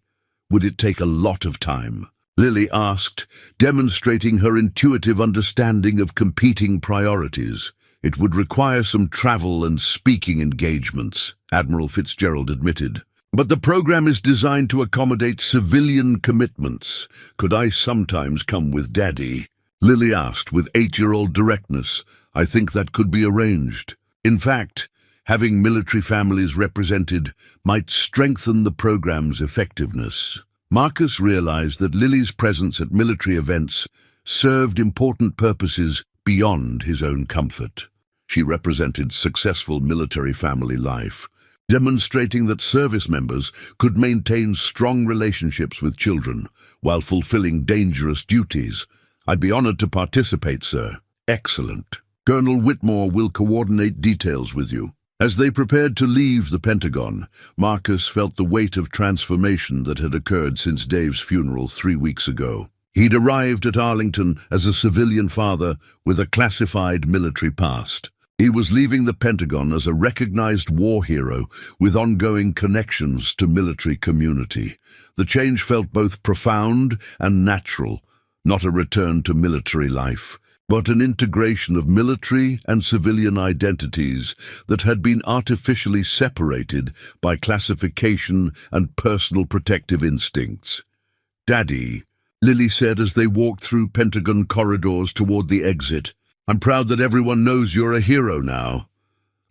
Would it take a lot of time? Lily asked, demonstrating her intuitive understanding of competing priorities. "It would require some travel and speaking engagements," Admiral Fitzgerald admitted. "But the program is designed to accommodate civilian commitments. Could I sometimes come with Daddy?" Lily asked with 8-year-old directness. "I think that could be arranged. In fact, having military families represented might strengthen the program's effectiveness." Marcus realized that Lily's presence at military events served important purposes beyond his own comfort. She represented successful military family life, demonstrating that service members could maintain strong relationships with children while fulfilling dangerous duties. "I'd be honored to participate, sir." "Excellent. Colonel Whitmore will coordinate details with you." As they prepared to leave the Pentagon, Marcus felt the weight of transformation that had occurred since Dave's funeral 3 weeks ago. He'd arrived at Arlington as a civilian father with a classified military past. He was leaving the Pentagon as a recognized war hero with ongoing connections to military community. The change felt both profound and natural, not a return to military life, but an integration of military and civilian identities that had been artificially separated by classification and personal protective instincts. "Daddy," Lily said as they walked through Pentagon corridors toward the exit, "I'm proud that everyone knows you're a hero now."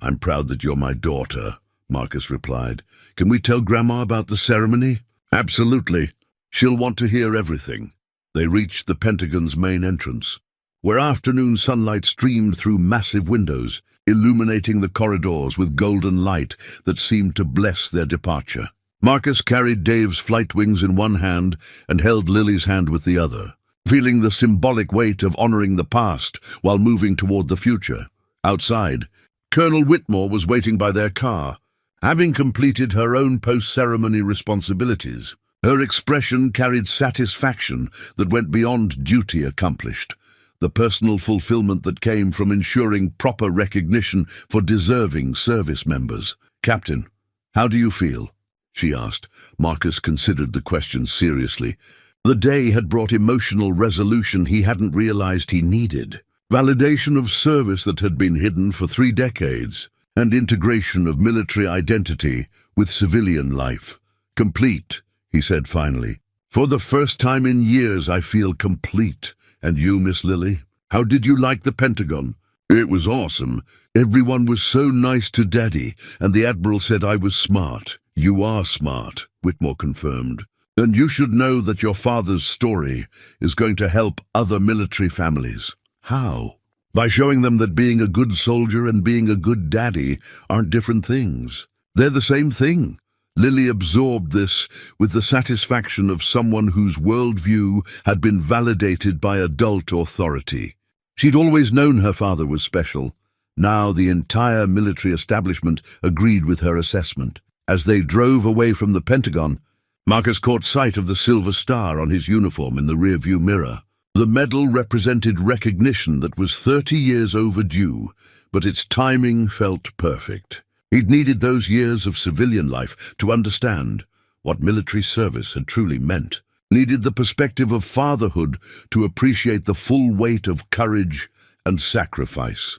"I'm proud that you're my daughter," Marcus replied. "Can we tell Grandma about the ceremony?" "Absolutely. She'll want to hear everything." They reached the Pentagon's main entrance, where afternoon sunlight streamed through massive windows, illuminating the corridors with golden light that seemed to bless their departure. Marcus carried Dave's flight wings in one hand and held Lily's hand with the other, feeling the symbolic weight of honoring the past while moving toward the future. Outside, Colonel Whitmore was waiting by their car, having completed her own post-ceremony responsibilities. Her expression carried satisfaction that went beyond duty accomplished, the personal fulfillment that came from ensuring proper recognition for deserving service members. "Captain, how do you feel?" she asked. Marcus considered the question seriously. The day had brought emotional resolution he hadn't realized he needed, validation of service that had been hidden for 3 decades, and integration of military identity with civilian life. "Complete," he said finally. "For the first time in years, I feel complete. And you, Miss Lily? How did you like the Pentagon?" "It was awesome. Everyone was so nice to Daddy, and the Admiral said I was smart." "You are smart," Whitmore confirmed. "And you should know that your father's story is going to help other military families." "How?" "By showing them that being a good soldier and being a good daddy aren't different things. They're the same thing." Lily absorbed this with the satisfaction of someone whose worldview had been validated by adult authority. She'd always known her father was special. Now the entire military establishment agreed with her assessment. As they drove away from the Pentagon, Marcus caught sight of the silver star on his uniform in the rearview mirror. The medal represented recognition that was 30 years overdue, but its timing felt perfect. He'd needed those years of civilian life to understand what military service had truly meant, needed the perspective of fatherhood to appreciate the full weight of courage and sacrifice.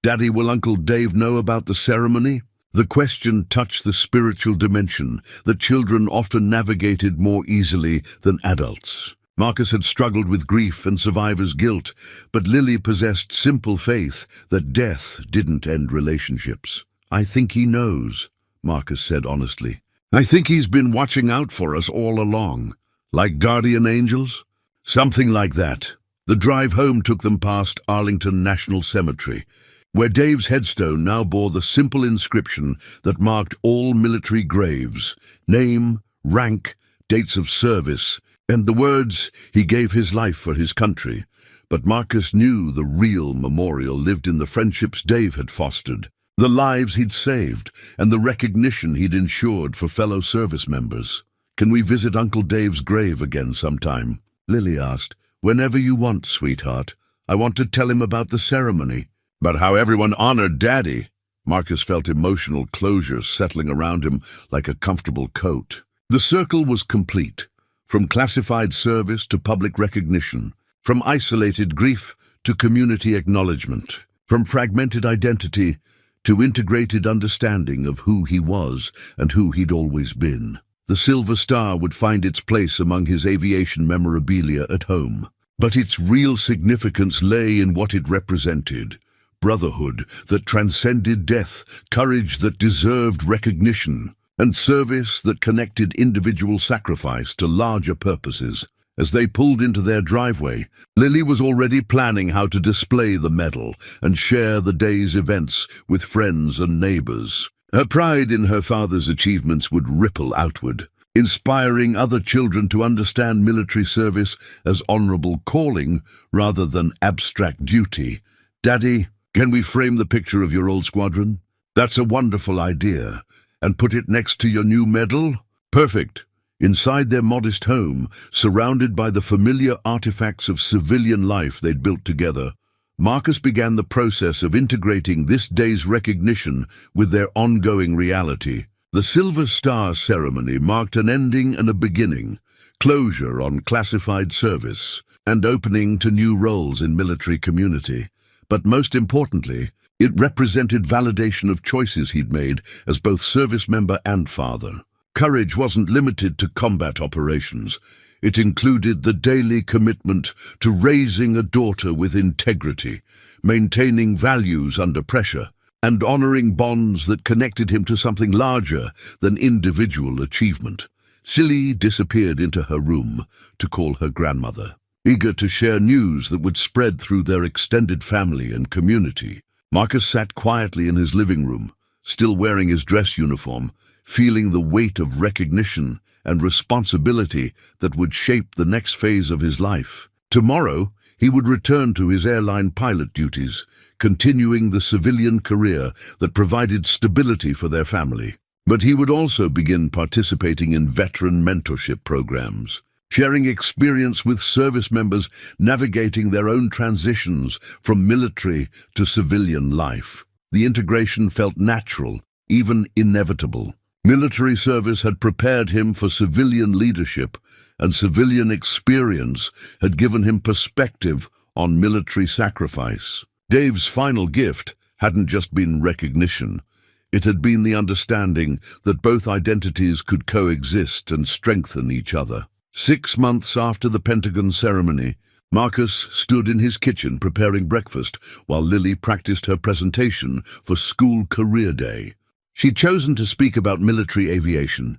"Daddy, will Uncle Dave know about the ceremony?" The question touched the spiritual dimension that children often navigated more easily than adults. Marcus had struggled with grief and survivor's guilt, but Lily possessed simple faith that death didn't end relationships. "I think he knows," Marcus said honestly. "I think he's been watching out for us all along. Like guardian angels?" "Something like that." The drive home took them past Arlington National Cemetery, where Dave's headstone now bore the simple inscription that marked all military graves: name, rank, dates of service, and the words, "He gave his life for his country." But Marcus knew the real memorial lived in the friendships Dave had fostered, the lives he'd saved, and the recognition he'd ensured for fellow service members. "Can we visit Uncle Dave's grave again sometime?" Lily asked. "Whenever you want, sweetheart. I want to tell him about the ceremony." "But how everyone honored Daddy." Marcus felt emotional closure settling around him like a comfortable coat. The circle was complete, from classified service to public recognition, from isolated grief to community acknowledgement, from fragmented identity to integrated understanding of who he was and who he'd always been. The Silver Star would find its place among his aviation memorabilia at home. But its real significance lay in what it represented: brotherhood that transcended death, courage that deserved recognition, and service that connected individual sacrifice to larger purposes. As they pulled into their driveway, Lily was already planning how to display the medal and share the day's events with friends and neighbors. Her pride in her father's achievements would ripple outward, inspiring other children to understand military service as honorable calling rather than abstract duty. "Daddy, can we frame the picture of your old squadron?" "That's a wonderful idea. And put it next to your new medal?" "Perfect." Inside their modest home, surrounded by the familiar artifacts of civilian life they'd built together, Marcus began the process of integrating this day's recognition with their ongoing reality. The Silver Star ceremony marked an ending and a beginning, closure on classified service, and opening to new roles in military community. But most importantly, it represented validation of choices he'd made as both service member and father. Courage wasn't limited to combat operations. It included the daily commitment to raising a daughter with integrity, maintaining values under pressure, and honoring bonds that connected him to something larger than individual achievement. Silly disappeared into her room to call her grandmother, eager to share news that would spread through their extended family and community. Marcus sat quietly in his living room, still wearing his dress uniform, feeling the weight of recognition and responsibility that would shape the next phase of his life. Tomorrow, he would return to his airline pilot duties, continuing the civilian career that provided stability for their family. But he would also begin participating in veteran mentorship programs, sharing experience with service members navigating their own transitions from military to civilian life. The integration felt natural, even inevitable. Military service had prepared him for civilian leadership, and civilian experience had given him perspective on military sacrifice. Dave's final gift hadn't just been recognition. It had been the understanding that both identities could coexist and strengthen each other. 6 months after the Pentagon ceremony, Marcus stood in his kitchen preparing breakfast while Lily practiced her presentation for school career day. She'd chosen to speak about military aviation,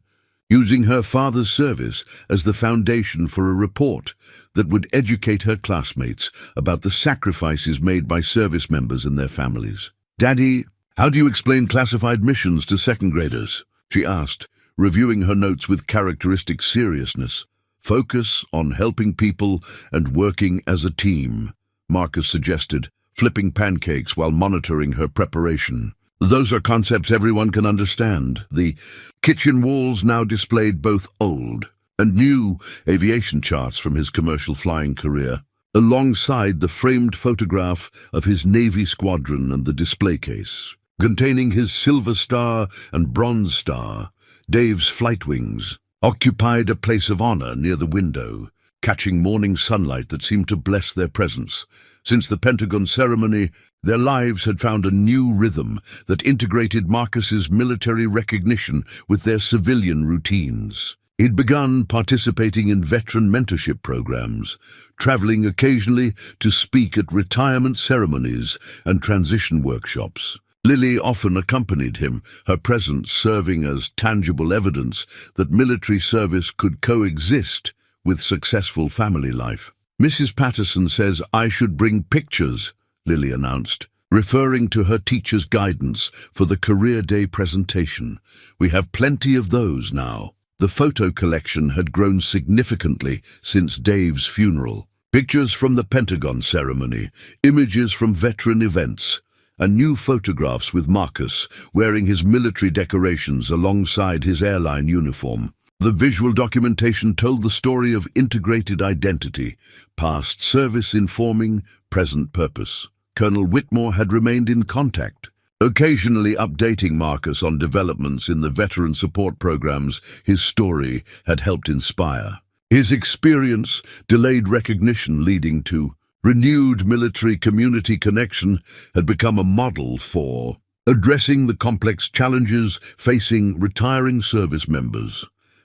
using her father's service as the foundation for a report that would educate her classmates about the sacrifices made by service members and their families. "Daddy, how do you explain classified missions to second graders?" she asked, reviewing her notes with characteristic seriousness. "Focus on helping people and working as a team," Marcus suggested, flipping pancakes while monitoring her preparation. "Those are concepts everyone can understand." The kitchen walls now displayed both old and new aviation charts from his commercial flying career, alongside the framed photograph of his Navy squadron and the display case, containing his Silver Star and Bronze Star. Dave's flight wings occupied a place of honor near the window, catching morning sunlight that seemed to bless their presence. Since the Pentagon ceremony, their lives had found a new rhythm that integrated Marcus's military recognition with their civilian routines. He'd begun participating in veteran mentorship programs, traveling occasionally to speak at retirement ceremonies and transition workshops. Lily often accompanied him, her presence serving as tangible evidence that military service could coexist with successful family life. "Mrs. Patterson says I should bring pictures," Lily announced, referring to her teacher's guidance for the Career Day presentation. "We have plenty of those now." The photo collection had grown significantly since Dave's funeral. Pictures from the Pentagon ceremony, images from veteran events, and new photographs with Marcus wearing his military decorations alongside his airline uniform. The visual documentation told the story of integrated identity, past service informing present purpose. Colonel Whitmore had remained in contact, occasionally updating Marcus on developments in the veteran support programs his story had helped inspire. His experience, delayed recognition leading to renewed military community connection, had become a model for addressing the complex challenges facing retiring service members.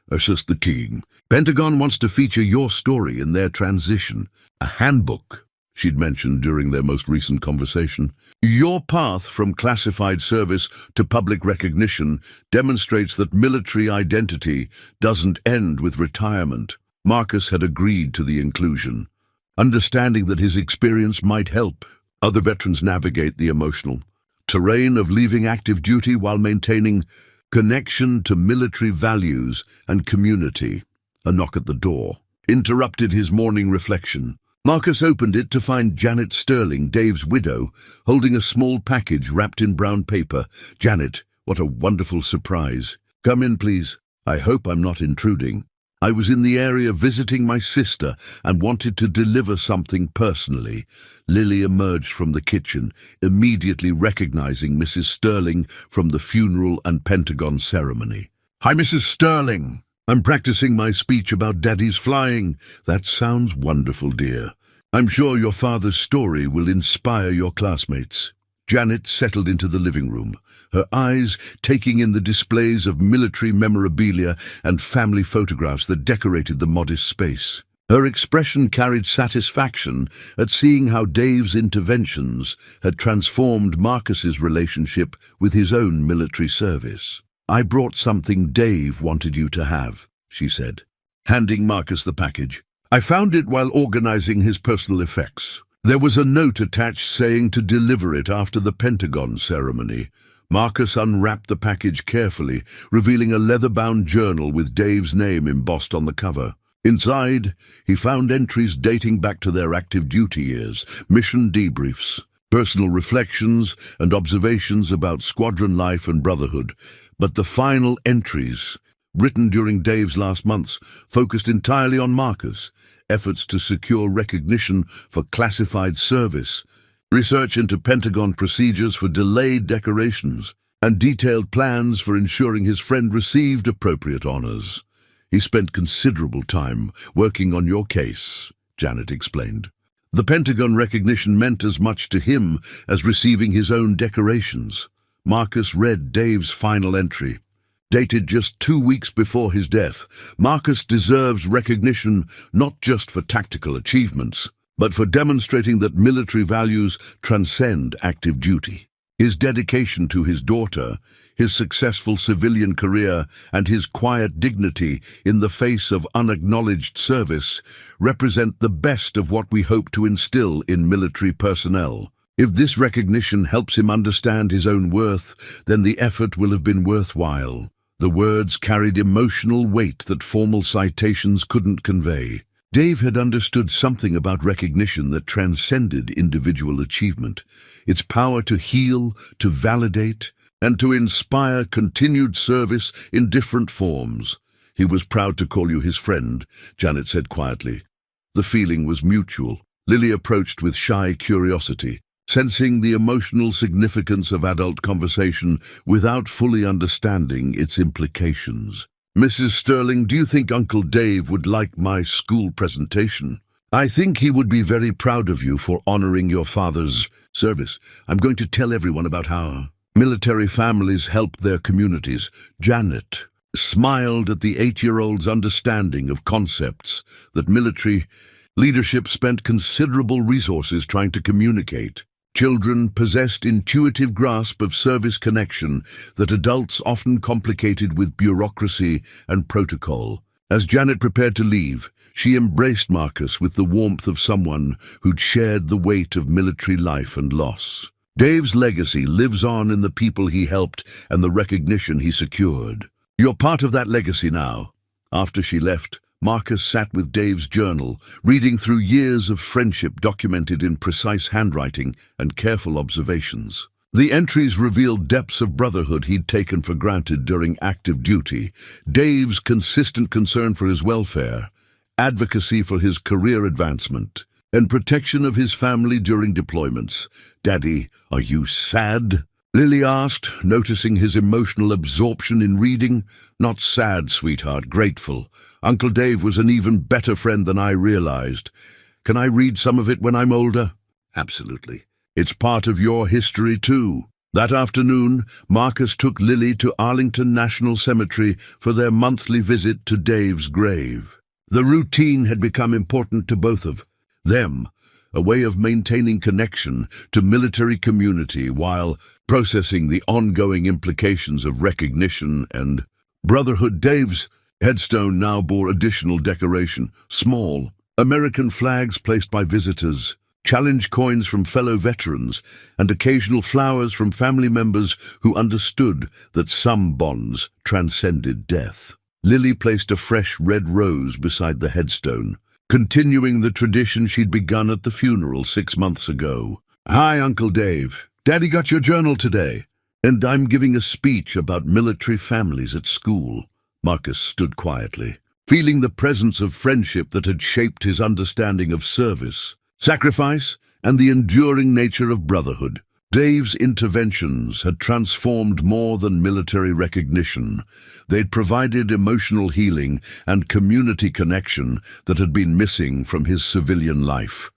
Assist the King. "Pentagon wants to feature your story in their transition. A handbook," she'd mentioned during their most recent conversation. "Your path from classified service to public recognition demonstrates that military identity doesn't end with retirement." Marcus had agreed to the inclusion, understanding that his experience might help other veterans navigate the emotional terrain of leaving active duty while maintaining connection to military values and community. A knock at the door interrupted his morning reflection. Marcus opened it to find Janet Sterling, Dave's widow, holding a small package wrapped in brown paper. "Janet, what a wonderful surprise. Come in, please. I hope I'm not intruding. I was in the area visiting my sister and wanted to deliver something personally." Lily emerged from the kitchen, immediately recognizing Mrs. Sterling from the funeral and Pentagon ceremony. "Hi, Mrs. Sterling. I'm practicing my speech about Daddy's flying." "That sounds wonderful, dear. I'm sure your father's story will inspire your classmates." Janet settled into the living room, her eyes taking in the displays of military memorabilia and family photographs that decorated the modest space. Her expression carried satisfaction at seeing how Dave's interventions had transformed Marcus's relationship with his own military service. "I brought something Dave wanted you to have," she said, handing Marcus the package. "I found it while organizing his personal effects." There was a note attached saying to deliver it after the Pentagon ceremony. Marcus unwrapped the package carefully, revealing a leather-bound journal with Dave's name embossed on the cover. Inside, he found entries dating back to their active duty years, mission debriefs, personal reflections, and observations about squadron life and brotherhood. But the final entries, written during Dave's last months, focused entirely on Marcus, efforts to secure recognition for classified service, research into Pentagon procedures for delayed decorations, and detailed plans for ensuring his friend received appropriate honors. "He spent considerable time working on your case," Janet explained. "The Pentagon recognition meant as much to him as receiving his own decorations." Marcus read Dave's final entry. Dated just 2 weeks before his death, "Marcus deserves recognition not just for tactical achievements, but for demonstrating that military values transcend active duty. His dedication to his daughter, his successful civilian career, and his quiet dignity in the face of unacknowledged service represent the best of what we hope to instill in military personnel. If this recognition helps him understand his own worth, then the effort will have been worthwhile." The words carried emotional weight that formal citations couldn't convey. Dave had understood something about recognition that transcended individual achievement, its power to heal, to validate, and to inspire continued service in different forms. "He was proud to call you his friend," Janet said quietly. The feeling was mutual. Lily approached with shy curiosity, sensing the emotional significance of adult conversation without fully understanding its implications. "Mrs. Sterling, do you think Uncle Dave would like my school presentation?" "I think he would be very proud of you for honoring your father's service. I'm going to tell everyone about how military families help their communities." Janet smiled at the 8-year-old's understanding of concepts that military leadership spent considerable resources trying to communicate. Children possessed intuitive grasp of service connection that adults often complicated with bureaucracy and protocol. As Janet prepared to leave, she embraced Marcus with the warmth of someone who'd shared the weight of military life and loss. Dave's legacy lives on in the people he helped and the recognition he secured. You're part of that legacy now. After she left, Marcus sat with Dave's journal, reading through years of friendship documented in precise handwriting and careful observations. The entries revealed depths of brotherhood he'd taken for granted during active duty, Dave's consistent concern for his welfare, advocacy for his career advancement, and protection of his family during deployments. "Daddy, are you sad?" Lily asked, noticing his emotional absorption in reading. "Not sad, sweetheart, grateful. Uncle Dave was an even better friend than I realized. Can I read some of it when I'm older?" "Absolutely. It's part of your history, too." That afternoon, Marcus took Lily to Arlington National Cemetery for their monthly visit to Dave's grave. The routine had become important to both of them, a way of maintaining connection to military community while processing the ongoing implications of recognition and brotherhood. Dave's headstone now bore additional decoration, small American flags placed by visitors, challenge coins from fellow veterans, and occasional flowers from family members who understood that some bonds transcended death. Lily placed a fresh red rose beside the headstone, continuing the tradition she'd begun at the funeral 6 months ago. "Hi, Uncle Dave. Daddy got your journal today, and I'm giving a speech about military families at school." Marcus stood quietly, feeling the presence of friendship that had shaped his understanding of service, sacrifice, and the enduring nature of brotherhood. Dave's interventions had transformed more than military recognition. They'd provided emotional healing and community connection that had been missing from his civilian life.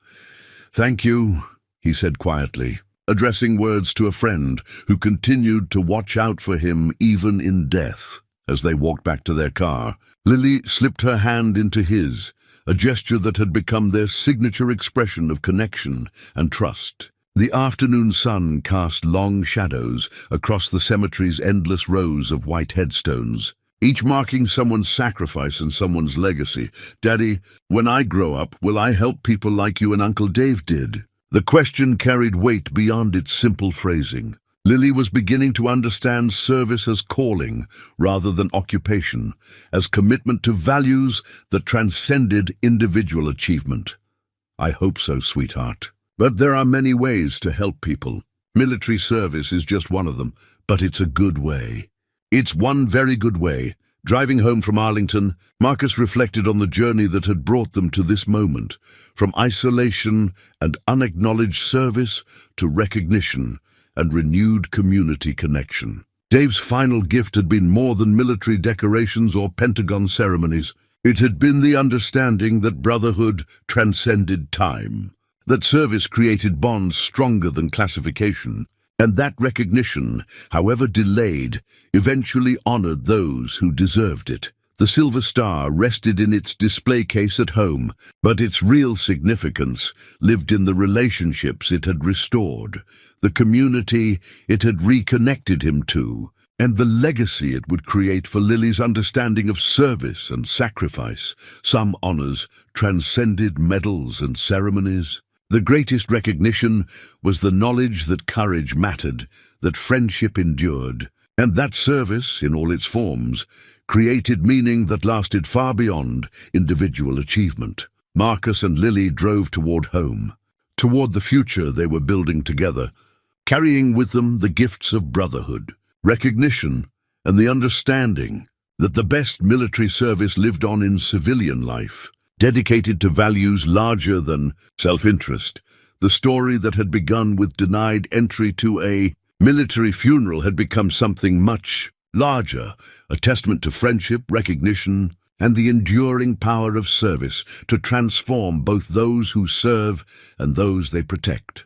"Thank you," he said quietly, addressing words to a friend who continued to watch out for him even in death. As they walked back to their car, Lily slipped her hand into his, a gesture that had become their signature expression of connection and trust. The afternoon sun cast long shadows across the cemetery's endless rows of white headstones, each marking someone's sacrifice and someone's legacy. "Daddy, when I grow up, will I help people like you and Uncle Dave did?" The question carried weight beyond its simple phrasing. Lily was beginning to understand service as calling rather than occupation, as commitment to values that transcended individual achievement. "I hope so, sweetheart. But there are many ways to help people. Military service is just one of them, but it's a good way. It's one very good way." Driving home from Arlington, Marcus reflected on the journey that had brought them to this moment, from isolation and unacknowledged service to recognition and renewed community connection. Dave's final gift had been more than military decorations or Pentagon ceremonies. It had been the understanding that brotherhood transcended time, that service created bonds stronger than classification, and that recognition, however delayed, eventually honored those who deserved it. The Silver Star rested in its display case at home, but its real significance lived in the relationships it had restored, the community it had reconnected him to, and the legacy it would create for Lily's understanding of service and sacrifice. Some honors transcended medals and ceremonies. The greatest recognition was the knowledge that courage mattered, that friendship endured, and that service, in all its forms, created meaning that lasted far beyond individual achievement. Marcus and Lily drove toward home, toward the future they were building together, carrying with them the gifts of brotherhood, recognition, and the understanding that the best military service lived on in civilian life, dedicated to values larger than self-interest. The story that had begun with denied entry to a military funeral had become something much larger, a testament to friendship, recognition, and the enduring power of service to transform both those who serve and those they protect.